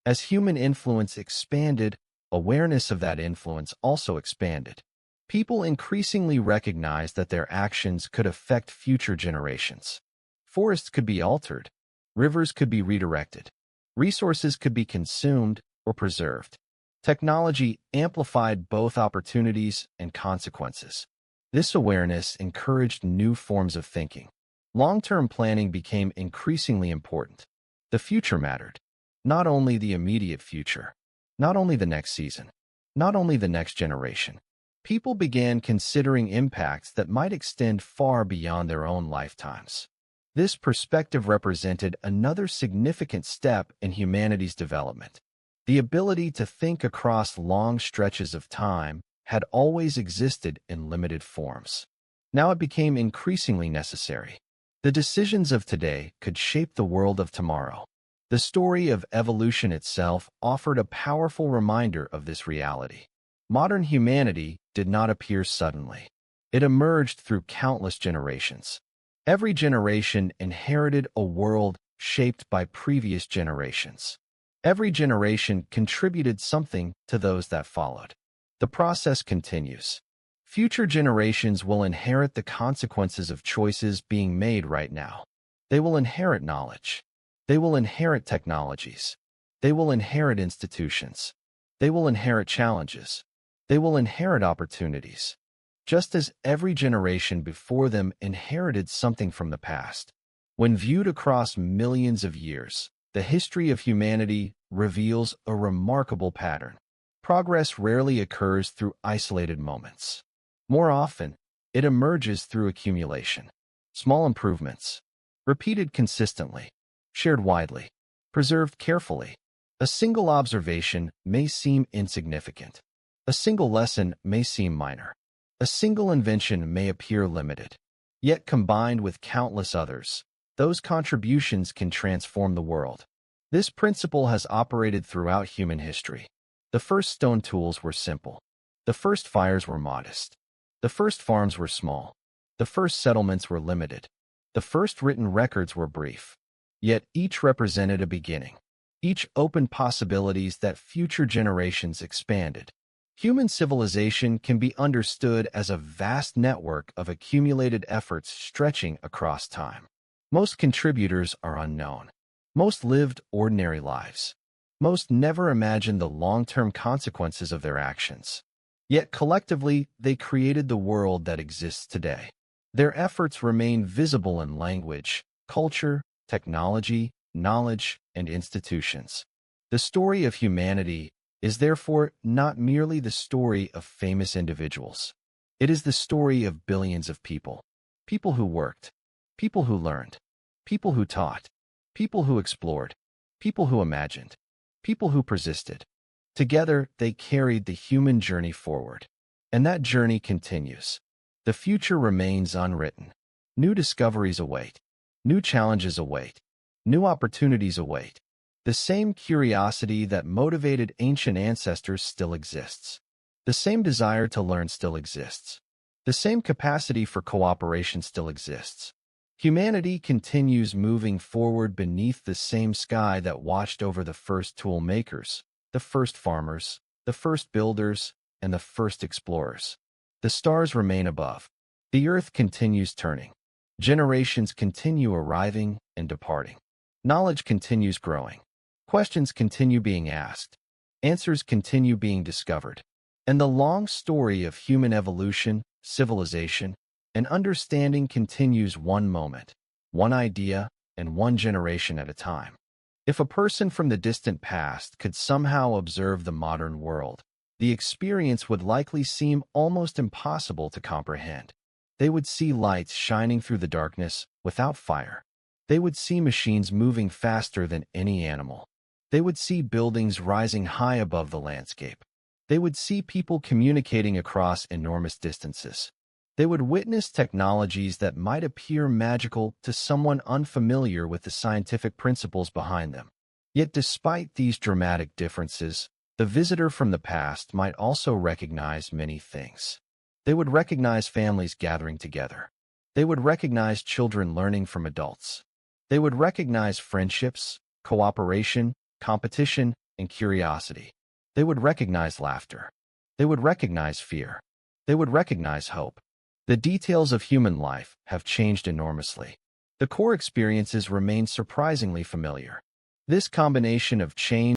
As human influence expanded, awareness of that influence also expanded. People increasingly recognized that their actions could affect future generations. Forests could be altered. Rivers could be redirected. Resources could be consumed, or preserved. Technology amplified both opportunities and consequences. This awareness encouraged new forms of thinking. Long-term planning became increasingly important. The future mattered. Not only the immediate future, not only the next season, not only the next generation. People began considering impacts that might extend far beyond their own lifetimes. This perspective represented another significant step in humanity's development. The ability to think across long stretches of time had always existed in limited forms. Now it became increasingly necessary. The decisions of today could shape the world of tomorrow. The story of evolution itself offered a powerful reminder of this reality. Modern humanity did not appear suddenly. It emerged through countless generations. Every generation inherited a world shaped by previous generations. Every generation contributed something to those that followed. The process continues. Future generations will inherit the consequences of choices being made right now. They will inherit knowledge. They will inherit technologies. They will inherit institutions. They will inherit challenges. They will inherit opportunities. Just as every generation before them inherited something from the past. When viewed across millions of years, the history of humanity reveals a remarkable pattern. Progress rarely occurs through isolated moments. More often, it emerges through accumulation. Small improvements, repeated consistently, shared widely, preserved carefully. A single observation may seem insignificant. A single lesson may seem minor. A single invention may appear limited. Yet combined with countless others, those contributions can transform the world. This principle has operated throughout human history. The first stone tools were simple. The first fires were modest. The first farms were small. The first settlements were limited. The first written records were brief. Yet each represented a beginning. Each opened possibilities that future generations expanded. Human civilization can be understood as a vast network of accumulated efforts stretching across time. Most contributors are unknown. Most lived ordinary lives. Most never imagined the long-term consequences of their actions. Yet collectively, they created the world that exists today. Their efforts remain visible in language, culture, technology, knowledge, and institutions. The story of humanity is therefore not merely the story of famous individuals. It is the story of billions of people. People who worked, people who learned, people who taught, people who explored, people who imagined, people who persisted. Together, they carried the human journey forward. And that journey continues. The future remains unwritten. New discoveries await. New challenges await. New opportunities await. The same curiosity that motivated ancient ancestors still exists. The same desire to learn still exists. The same capacity for cooperation still exists. Humanity continues moving forward beneath the same sky that watched over the first tool makers, the first farmers, the first builders, and the first explorers. The stars remain above. The earth continues turning. Generations continue arriving and departing. Knowledge continues growing. Questions continue being asked. Answers continue being discovered. And the long story of human evolution, civilization, and understanding continues one moment, one idea, and one generation at a time. If a person from the distant past could somehow observe the modern world, the experience would likely seem almost impossible to comprehend. They would see lights shining through the darkness without fire. They would see machines moving faster than any animal. They would see buildings rising high above the landscape. They would see people communicating across enormous distances. They would witness technologies that might appear magical to someone unfamiliar with the scientific principles behind them. Yet despite these dramatic differences, the visitor from the past might also recognize many things. They would recognize families gathering together. They would recognize children learning from adults. They would recognize friendships, cooperation, competition, and curiosity. They would recognize laughter. They would recognize fear. They would recognize hope. The details of human life have changed enormously. The core experiences remain surprisingly familiar. This combination of change